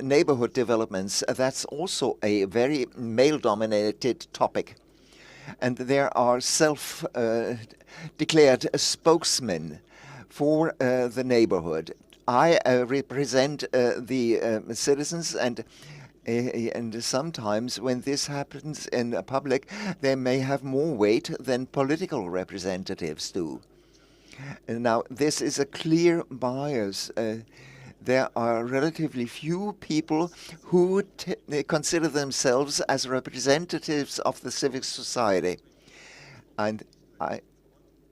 neighborhood developments. That's also a very male-dominated topic. And there are self-declared spokesmen for the neighborhood. I represent the citizens, and sometimes when this happens in public, they may have more weight than political representatives do. Now, this is a clear bias. There are relatively few people who consider themselves as representatives of the civic society. And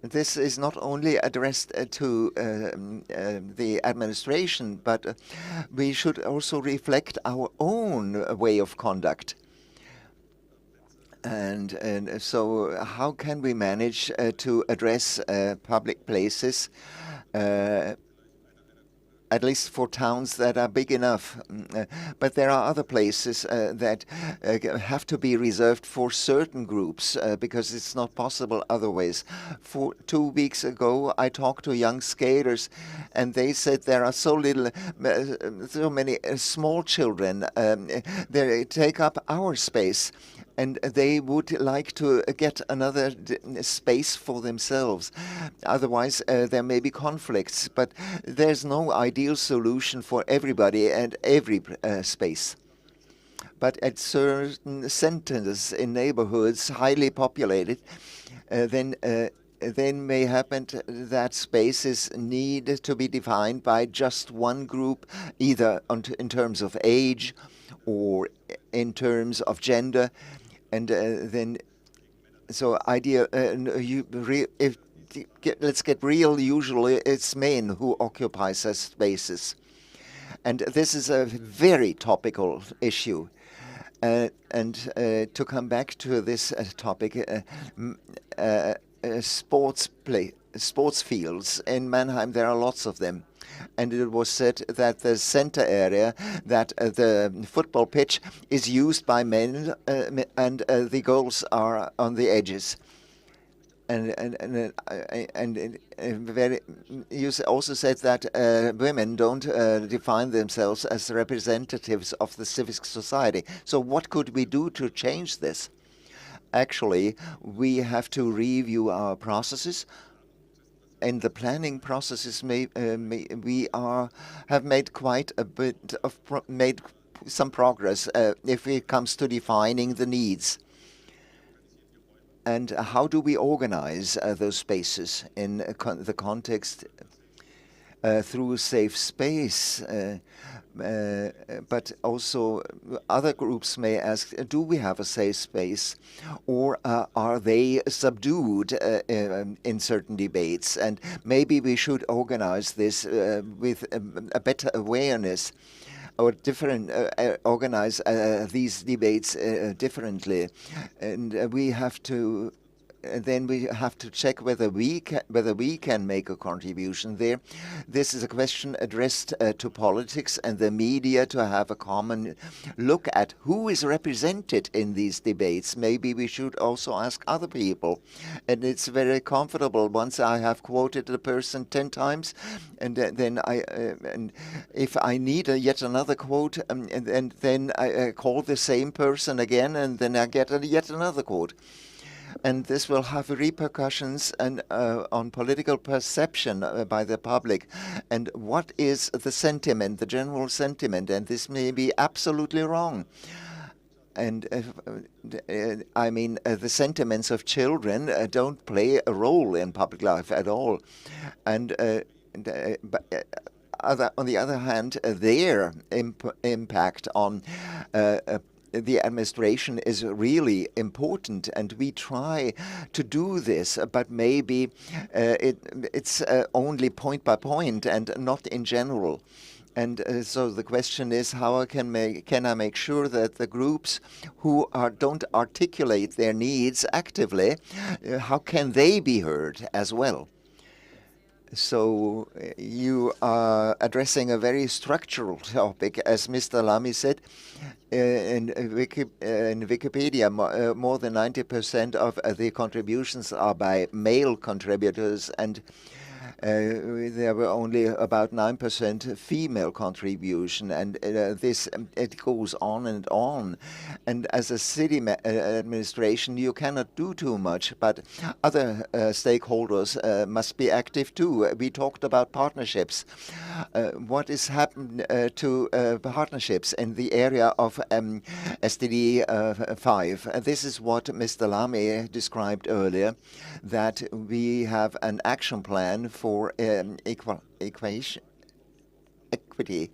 this is not only addressed to the administration, but we should also reflect our own way of conduct. And so how can we manage to address public places, at least for towns that are big enough? But there are other places that have to be reserved for certain groups because it's not possible otherwise. 2 weeks ago, I talked to young skaters, and they said there are so many small children. They take up our space, and they would like to get another space for themselves. Otherwise, there may be conflicts, but there's no ideal solution for everybody and every space. But at certain centers in neighborhoods highly populated, then may happen that spaces need to be defined by just one group, either in terms of age or in terms of gender. And then, so let's get real, usually it's men who occupy such spaces. And this is a very topical issue. And to come back to this topic, sports fields. In Mannheim, there are lots of them. And it was said that the center area, that the football pitch is used by men and the goals are on the edges. And you also said that women don't define themselves as representatives of the civic society. So what could we do to change this? Actually, we have to review our processes. In the planning processes, we have made quite a bit of made some progress if it comes to defining the needs. And how do we organize those spaces in the context through safe space? But also other groups may ask, do we have a safe space, or are they subdued in certain debates? And maybe we should organize this with a better awareness, or organize these debates differently. And we have to then we have to check whether we can make a contribution there. This is a question addressed to politics and the media to have a common look at who is represented in these debates. Maybe we should also ask other people. And it's very comfortable once I have quoted a person 10 times, and then and if I need yet another quote, and then I call the same person again, and then I get yet another quote. And this will have repercussions on political perception by the public. And what is the sentiment, the general sentiment? And this may be absolutely wrong. And I mean, the sentiments of children don't play a role in public life at all. And on the other hand, their impact on the administration is really important, and we try to do this, but maybe it's only point by point and not in general. And so the question is, how can I make sure that the groups who don't articulate their needs actively, how can they be heard as well? So you are addressing a very structural topic, as Mr. Lamy said. In Wikipedia, more than 90% of the contributions are by male contributors, and there were only about 9% female contribution, and it goes on and on. And as a city administration, you cannot do too much, but other stakeholders must be active too. We talked about partnerships. What is happened to partnerships in the area of SDG 5? This is what Mr. Lamy described earlier, that we have an action plan for equity.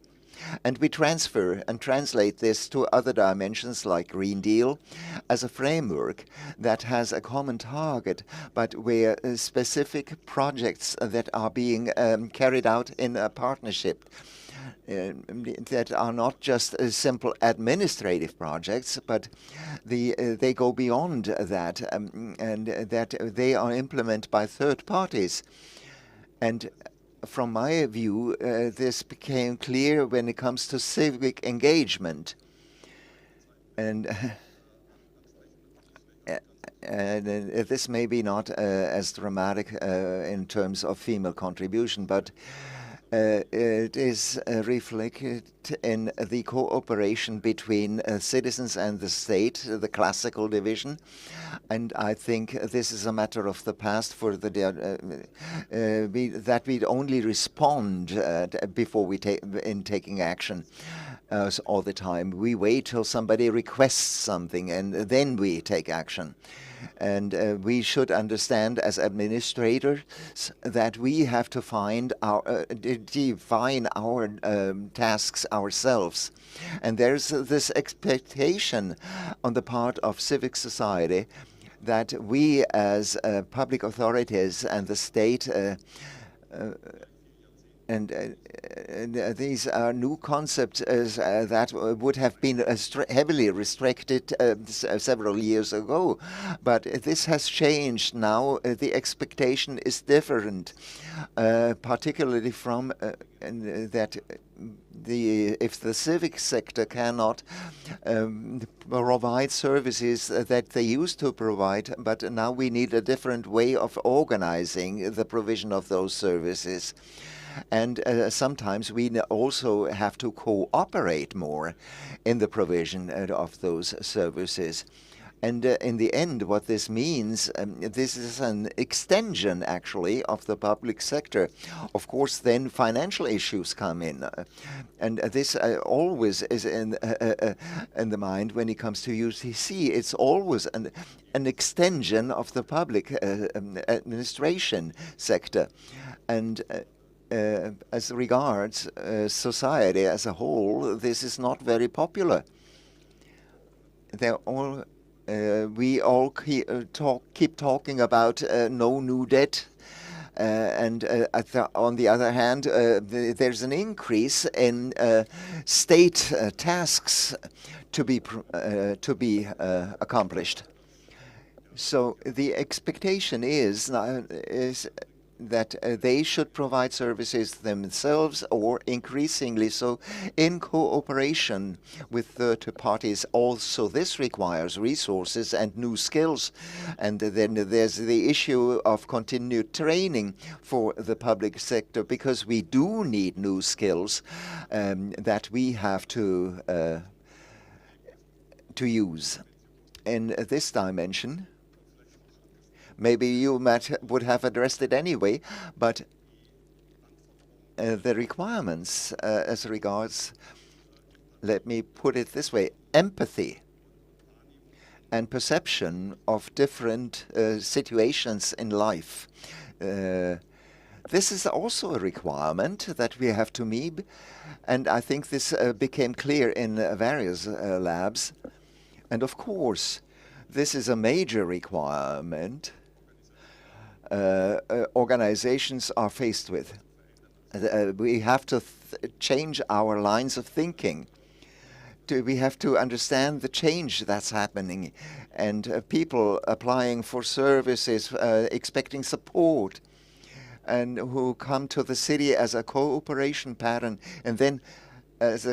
And we transfer and translate this to other dimensions like Green Deal as a framework that has a common target, but where specific projects that are being carried out in a partnership that are not just simple administrative projects, but they go beyond that, and that they are implemented by third parties. And from my view, this became clear when it comes to civic engagement. And this may be not as dramatic in terms of female contribution, but it is reflected in the cooperation between citizens and the state, the classical division. And I think this is a matter of the past for the that we only respond before we taking action. All the time. We wait till somebody requests something and then we take action. And we should understand as administrators that we have to find define our tasks ourselves. And there's this expectation on the part of civic society that we as public authorities and the state and these are new concepts that would have been heavily restricted several years ago. But this has changed now. The expectation is different, particularly from that if the civic sector cannot provide services that they used to provide, but now we need a different way of organizing the provision of those services. And sometimes we also have to cooperate more in the provision of those services. And in the end, what this means, this is an extension, actually, of the public sector. Of course, then financial issues come in. And this always is in the mind when it comes to UCC. It's always an extension of the public administration sector. And as regards society as a whole, this is not very popular. We all keep talking about no new debt, and on the other hand, there's an increase in state tasks to be accomplished. So the expectation is that they should provide services themselves, or increasingly so in cooperation with third parties. Also, this requires resources and new skills. And then there's the issue of continued training for the public sector, because we do need new skills that we have to use. In this dimension, maybe you would have addressed it anyway, but the requirements as regards, let me put it this way, empathy and perception of different situations in life. This is also a requirement that we have to meet, and I think this became clear in various labs. And of course, this is a major requirement organizations are faced with. We have to change our lines of thinking. We have to understand the change that's happening, and people applying for services, expecting support, and who come to the city as a cooperation pattern, and then as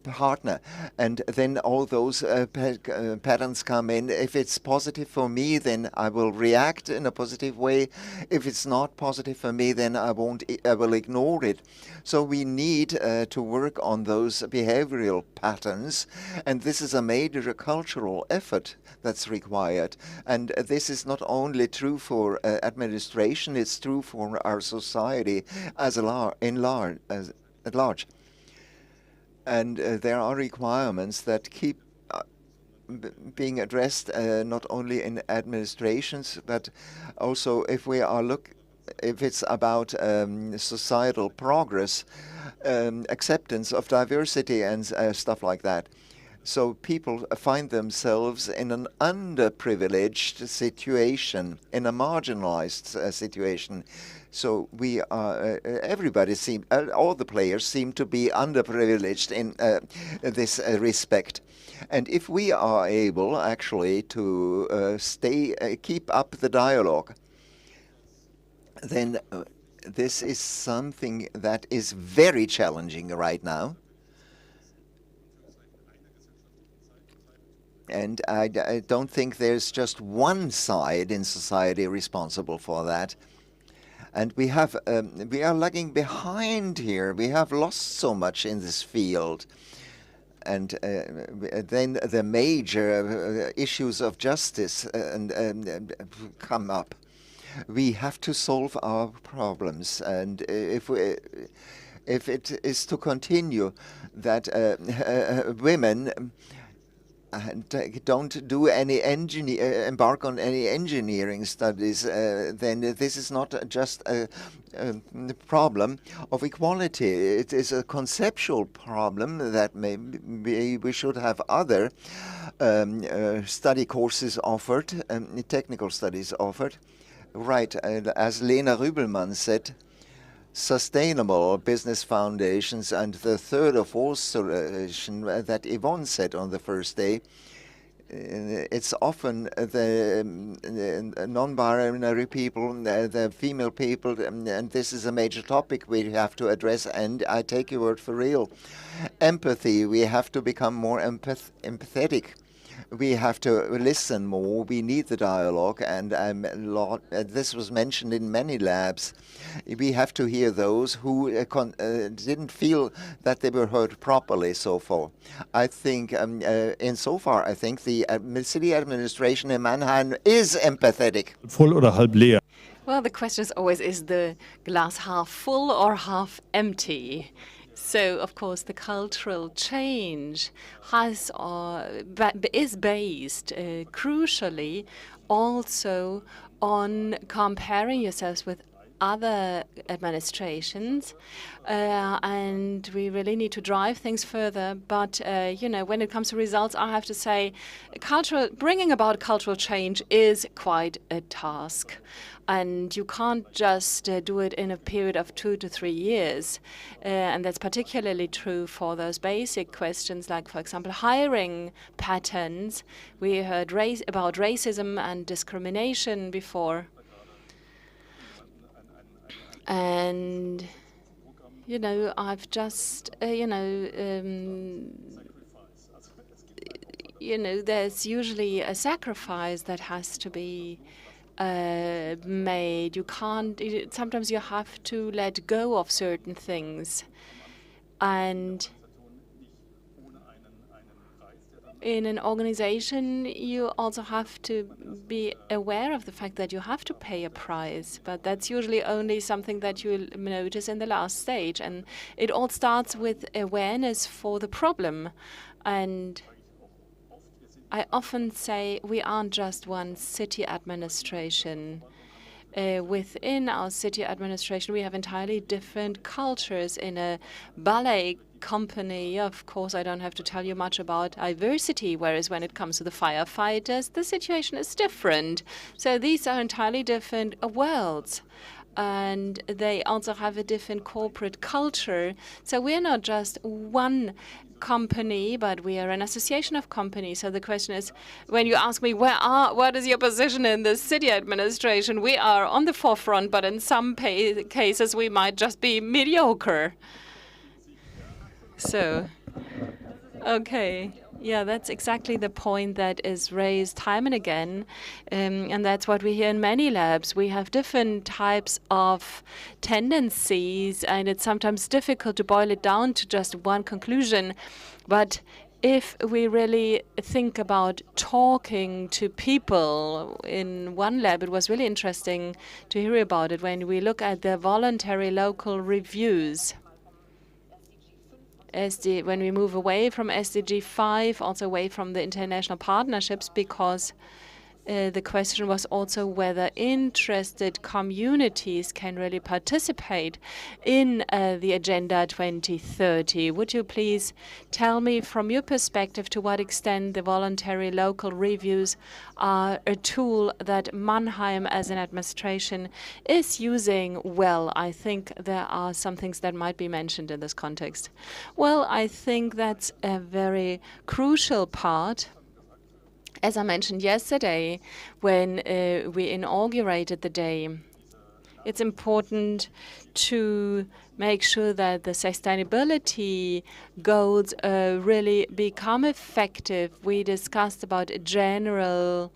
partner, and then all those patterns come in. If it's positive for me, then I will react in a positive way. If it's not positive for me, then I will ignore it. So we need to work on those behavioral patterns, and this is a major cultural effort that's required. And this is not only true for administration, it's true for our society at large. And there are requirements that keep being addressed not only in administrations, but also if it's about societal progress, acceptance of diversity and stuff like that. So people find themselves in an underprivileged situation, in a marginalized situation. So we are, all the players seem to be underprivileged in this respect. And if we are able actually to keep up the dialogue, then this is something that is very challenging right now. And I don't think there's just one side in society responsible for that. And we are lagging behind here. We have lost so much in this field. And then the major issues of justice come up. We have to solve our problems. And if it is to continue that women don't do any embark on any engineering studies, then this is not just a problem of equality. It is a conceptual problem that maybe we should have other study courses offered, technical studies offered. Right, as Lena Rübelmann said, sustainable business foundations, and the third or fourth solution that Yvonne said on the first day, it's often the non-binary people, the female people, and this is a major topic we have to address, and I take your word for real. Empathy, we have to become more empathetic. We have to listen more. We need the dialogue, and this was mentioned in many labs. We have to hear those who didn't feel that they were heard properly so far. I think, insofar, I think the city administration in Mannheim is empathetic. Voll oder halb leer? Well, the question is always, is the glass half full or half empty? So, of course, the cultural change is based crucially also on comparing yourselves with other administrations, and we really need to drive things further. But when it comes to results, I have to say, bringing about cultural change is quite a task. And you can't just do it in a period of 2 to 3 years. And that's particularly true for those basic questions, like, for example, hiring patterns. We heard about racism and discrimination before. And, I've just, there's usually a sacrifice that has to be made. You can't, sometimes you have to let go of certain things. And in an organization, you also have to be aware of the fact that you have to pay a price, but that's usually only something that you'll notice in the last stage. And it all starts with awareness for the problem. And I often say we aren't just one city administration. Within our city administration, we have entirely different cultures. In a ballet company, of course, I don't have to tell you much about diversity, whereas when it comes to the firefighters, the situation is different. So these are entirely different worlds. And they also have a different corporate culture. So we're not just one company, but we are an association of companies. So the question is, when you ask me, what is your position in the city administration? We are on the forefront, but in some cases we might just be mediocre. So Okay. Yeah, that's exactly the point that is raised time and again. And that's what we hear in many labs. We have different types of tendencies, and it's sometimes difficult to boil it down to just one conclusion. But if we really think about talking to people, in one lab, it was really interesting to hear about it when we look at the voluntary local reviews. When we move away from SDG 5, also away from the international partnerships, because the question was also whether interested communities can really participate in the Agenda 2030. Would you please tell me from your perspective to what extent the voluntary local reviews are a tool that Mannheim as an administration is using well? I think there are some things that might be mentioned in this context. Well, I think that's a very crucial part. As I mentioned yesterday, when we inaugurated the day, it's important to make sure that the sustainability goals really become effective. We discussed about general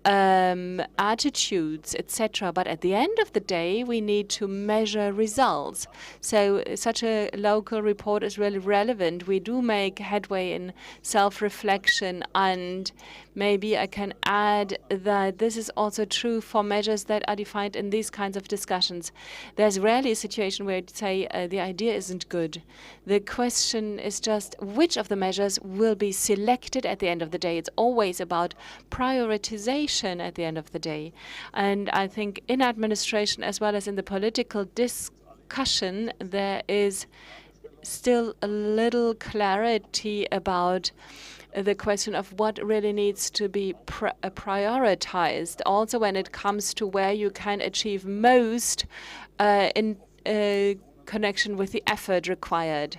attitudes, etc. But at the end of the day, we need to measure results. So such a local report is really relevant. We do make headway in self-reflection, and maybe I can add that this is also true for measures that are defined in these kinds of discussions. There's rarely a situation where you'd say the idea isn't good. The question is just which of the measures will be selected at the end of the day. It's always about prioritization at the end of the day. And I think in administration as well as in the political discussion, there is still a little clarity about the question of what really needs to be prioritized. Also when it comes to where you can achieve most in connection with the effort required.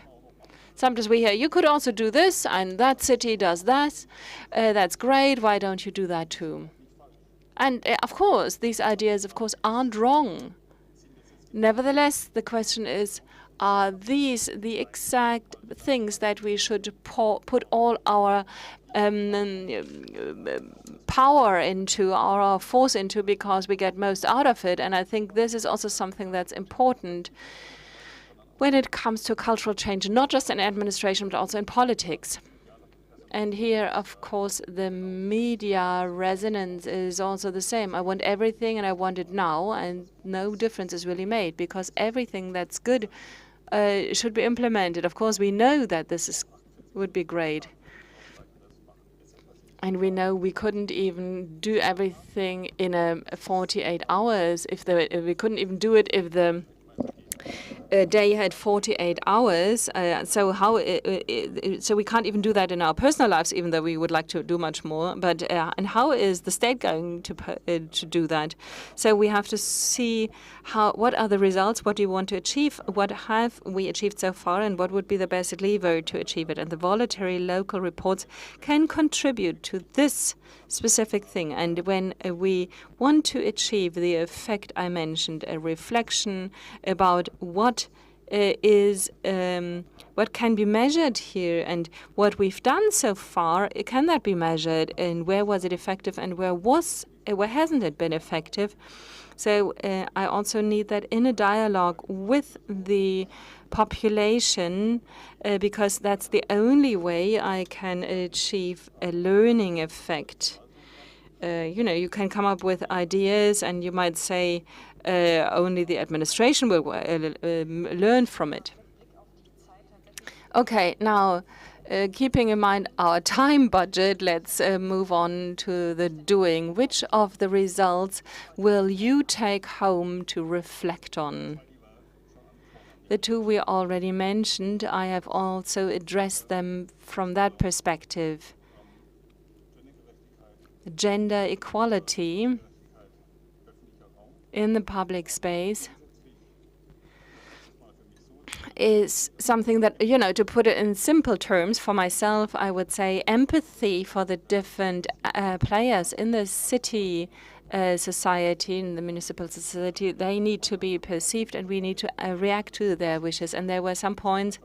Sometimes we hear, you could also do this, and that city does that. That's great. Why don't you do that too? And of course, these ideas, of course, aren't wrong. Nevertheless, the question is, are these the exact things that we should put all our power into, or our force into, because we get most out of it? And I think this is also something that's important when it comes to cultural change, not just in administration, but also in politics. And here, of course, the media resonance is also the same. I want everything and I want it now, and no difference is really made, because everything that's good should be implemented. Of course, we know that would be great. And we know we couldn't even do everything in 48 hours. We couldn't even do it if the day had 48 hours, so we can't even do that in our personal lives, even though we would like to do much more. But and how is the state going to do that? So we have to see what are the results, what do you want to achieve, what have we achieved so far, and what would be the best lever to achieve it. And the voluntary local reports can contribute to this specific thing. And when we want to achieve the effect I mentioned, a reflection about what can be measured here, and what we've done so far, can that be measured, and where was it effective, and where hasn't it been effective? So I also need that in a dialogue with the population, because that's the only way I can achieve a learning effect. You can come up with ideas, and you might say only the administration will learn from it. Okay, now keeping in mind our time budget, let's move on to the doing. Which of the results will you take home to reflect on? The two we already mentioned, I have also addressed them from that perspective. Gender equality in the public space is something that, to put it in simple terms, for myself, I would say empathy for the different players in the city society, in the municipal society. They need to be perceived, and we need to react to their wishes. And there were some points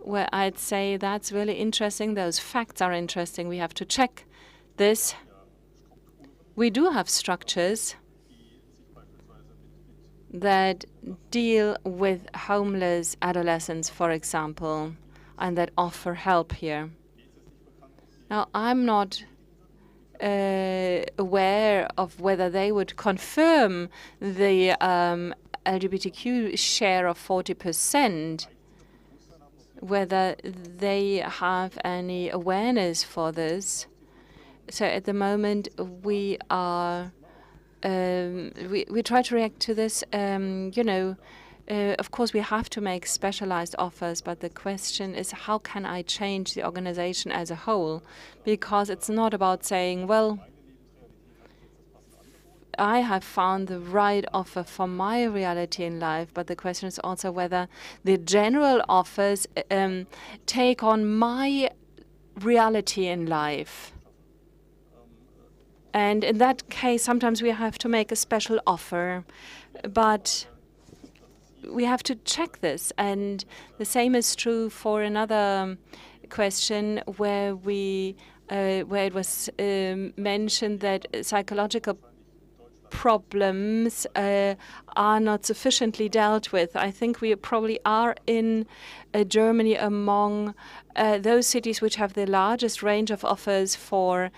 where I'd say that's really interesting. Those facts are interesting. We have to check this. We do have structures that deal with homeless adolescents, for example, and that offer help here. Now, I'm not aware of whether they would confirm the LGBTQ share of 40%, whether they have any awareness for this. So at the moment, we are we try to react to this. Of course, we have to make specialized offers, but the question is, how can I change the organization as a whole? Because it's not about saying, well, I have found the right offer for my reality in life, but the question is also whether the general offers take on my reality in life. And in that case, sometimes we have to make a special offer, but we have to check this. And the same is true for another question where where it was mentioned that psychological problems are not sufficiently dealt with. I think we probably are in Germany among those cities which have the largest range of offers for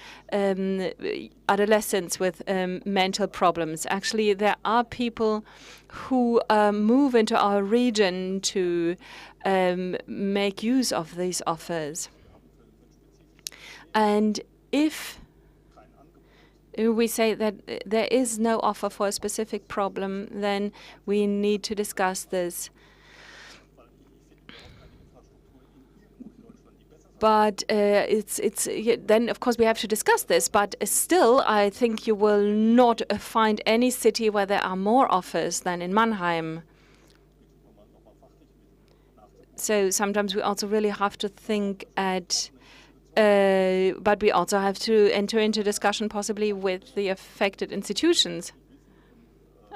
adolescents with mental problems. Actually, there are people who move into our region to make use of these offers. And if we say that there is no offer for a specific problem, then we need to discuss this. But then, of course, we have to discuss this. But still, I think you will not find any city where there are more offers than in Mannheim. So sometimes we also really have to think at but we also have to enter into discussion possibly with the affected institutions.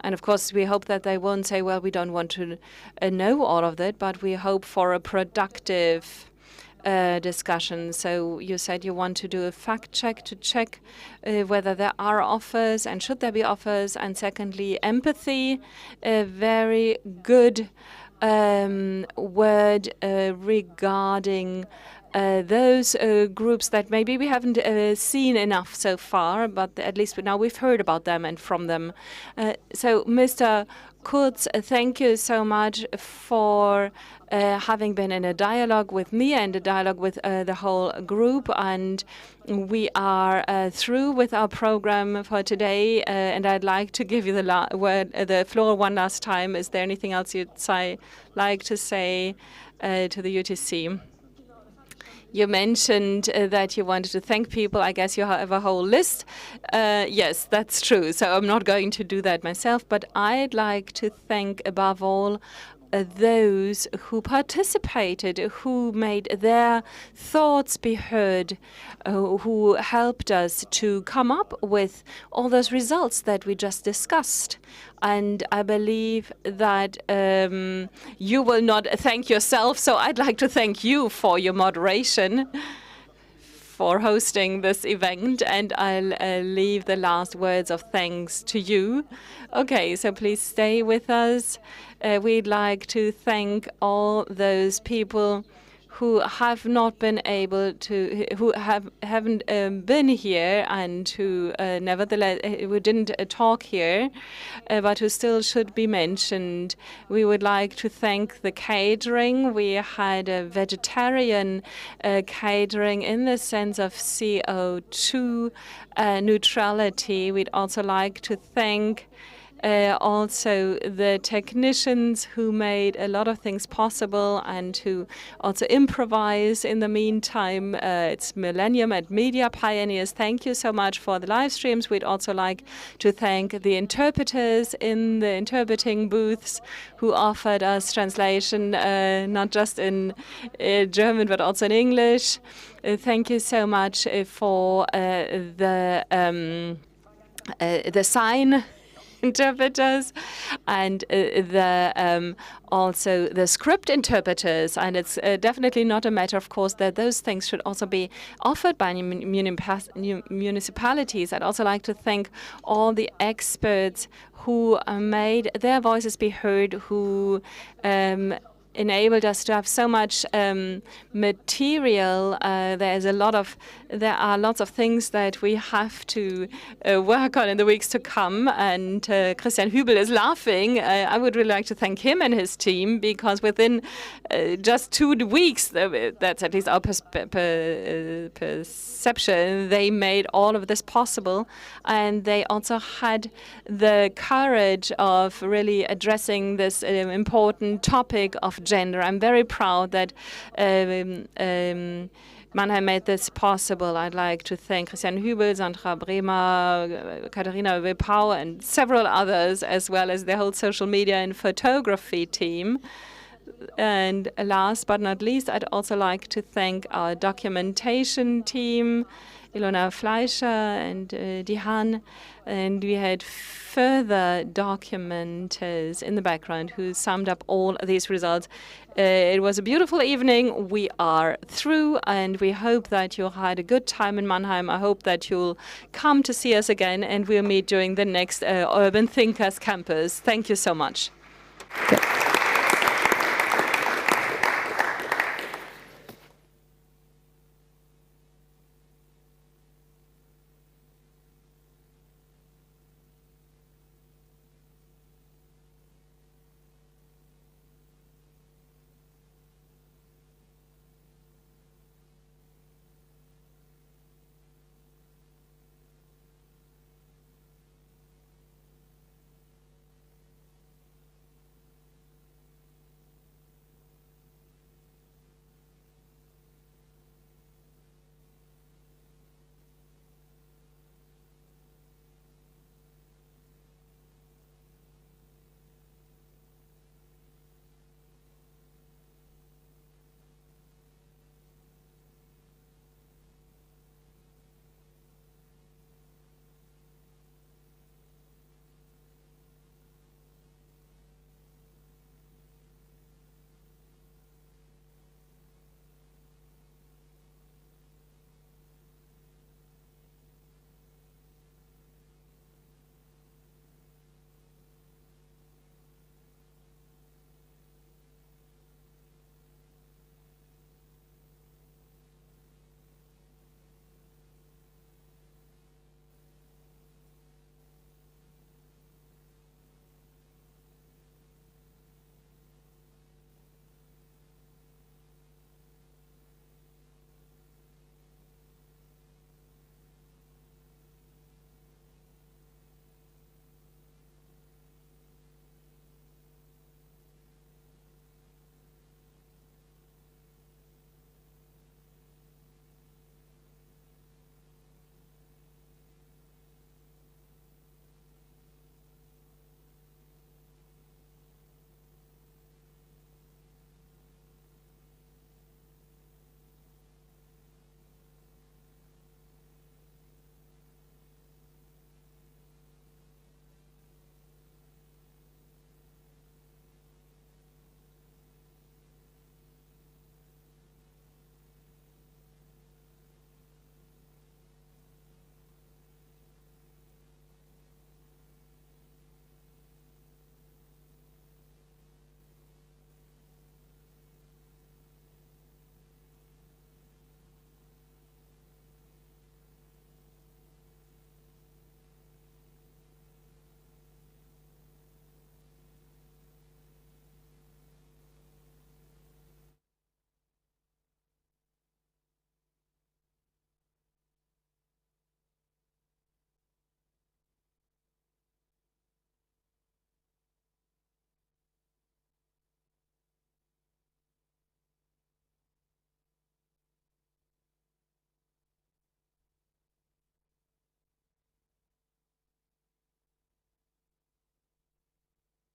And of course, we hope that they won't say, well, we don't want to know all of that, but we hope for a productive discussion. So you said you want to do a fact check to check whether there are offers and should there be offers. And secondly, empathy, a very good word regarding those groups that maybe we haven't seen enough so far, but at least now we've heard about them and from them. So, Mr. Kurz, thank you so much for having been in a dialogue with me and a dialogue with the whole group. And we are through with our program for today. And I'd like to give you the floor one last time. Is there anything else you'd like to say to the UTC? You mentioned that you wanted to thank people. I guess you have a whole list. Yes, that's true. So I'm not going to do that myself, but I'd like to thank above all those who participated, who made their thoughts be heard, who helped us to come up with all those results that we just discussed. And I believe that you will not thank yourself, so I'd like to thank you for your moderation, for hosting this event, and I'll leave the last words of thanks to you. Okay, so please stay with us. We'd like to thank all those people who have not been able to, who haven't been here and who nevertheless who didn't talk here, but who still should be mentioned. We would like to thank the catering. We had a vegetarian catering in the sense of CO2 neutrality. We'd also like to thank also the technicians who made a lot of things possible and who also improvise in the meantime. It's Millennium and Media Pioneers. Thank you so much for the live streams. We'd also like to thank the interpreters in the interpreting booths who offered us translation, not just in German, but also in English. Thank you so much for the sign interpreters and also the script interpreters. And it's definitely not a matter, of course, that those things should also be offered by municipalities. I'd also like to thank all the experts who made their voices be heard, who enabled us to have so much material. There are lots of things that we have to work on in the weeks to come. And Christian Hübel is laughing. I would really like to thank him and his team, because within just 2 weeks, that's at least our perception, they made all of this possible. And they also had the courage of really addressing this important topic of gender. I'm very proud that Mannheim made this possible. I'd like to thank Christian Hübel, Sandra Bremer, Katharina Wepau, and several others, as well as the whole social media and photography team. And last but not least, I'd also like to thank our documentation team, Ilona Fleischer and Dihan. And we had further documenters in the background who summed up all these results. It was a beautiful evening. We are through, and we hope that you had a good time in Mannheim. I hope that you'll come to see us again, and we'll meet during the next Urban Thinkers Campus. Thank you so much. Okay.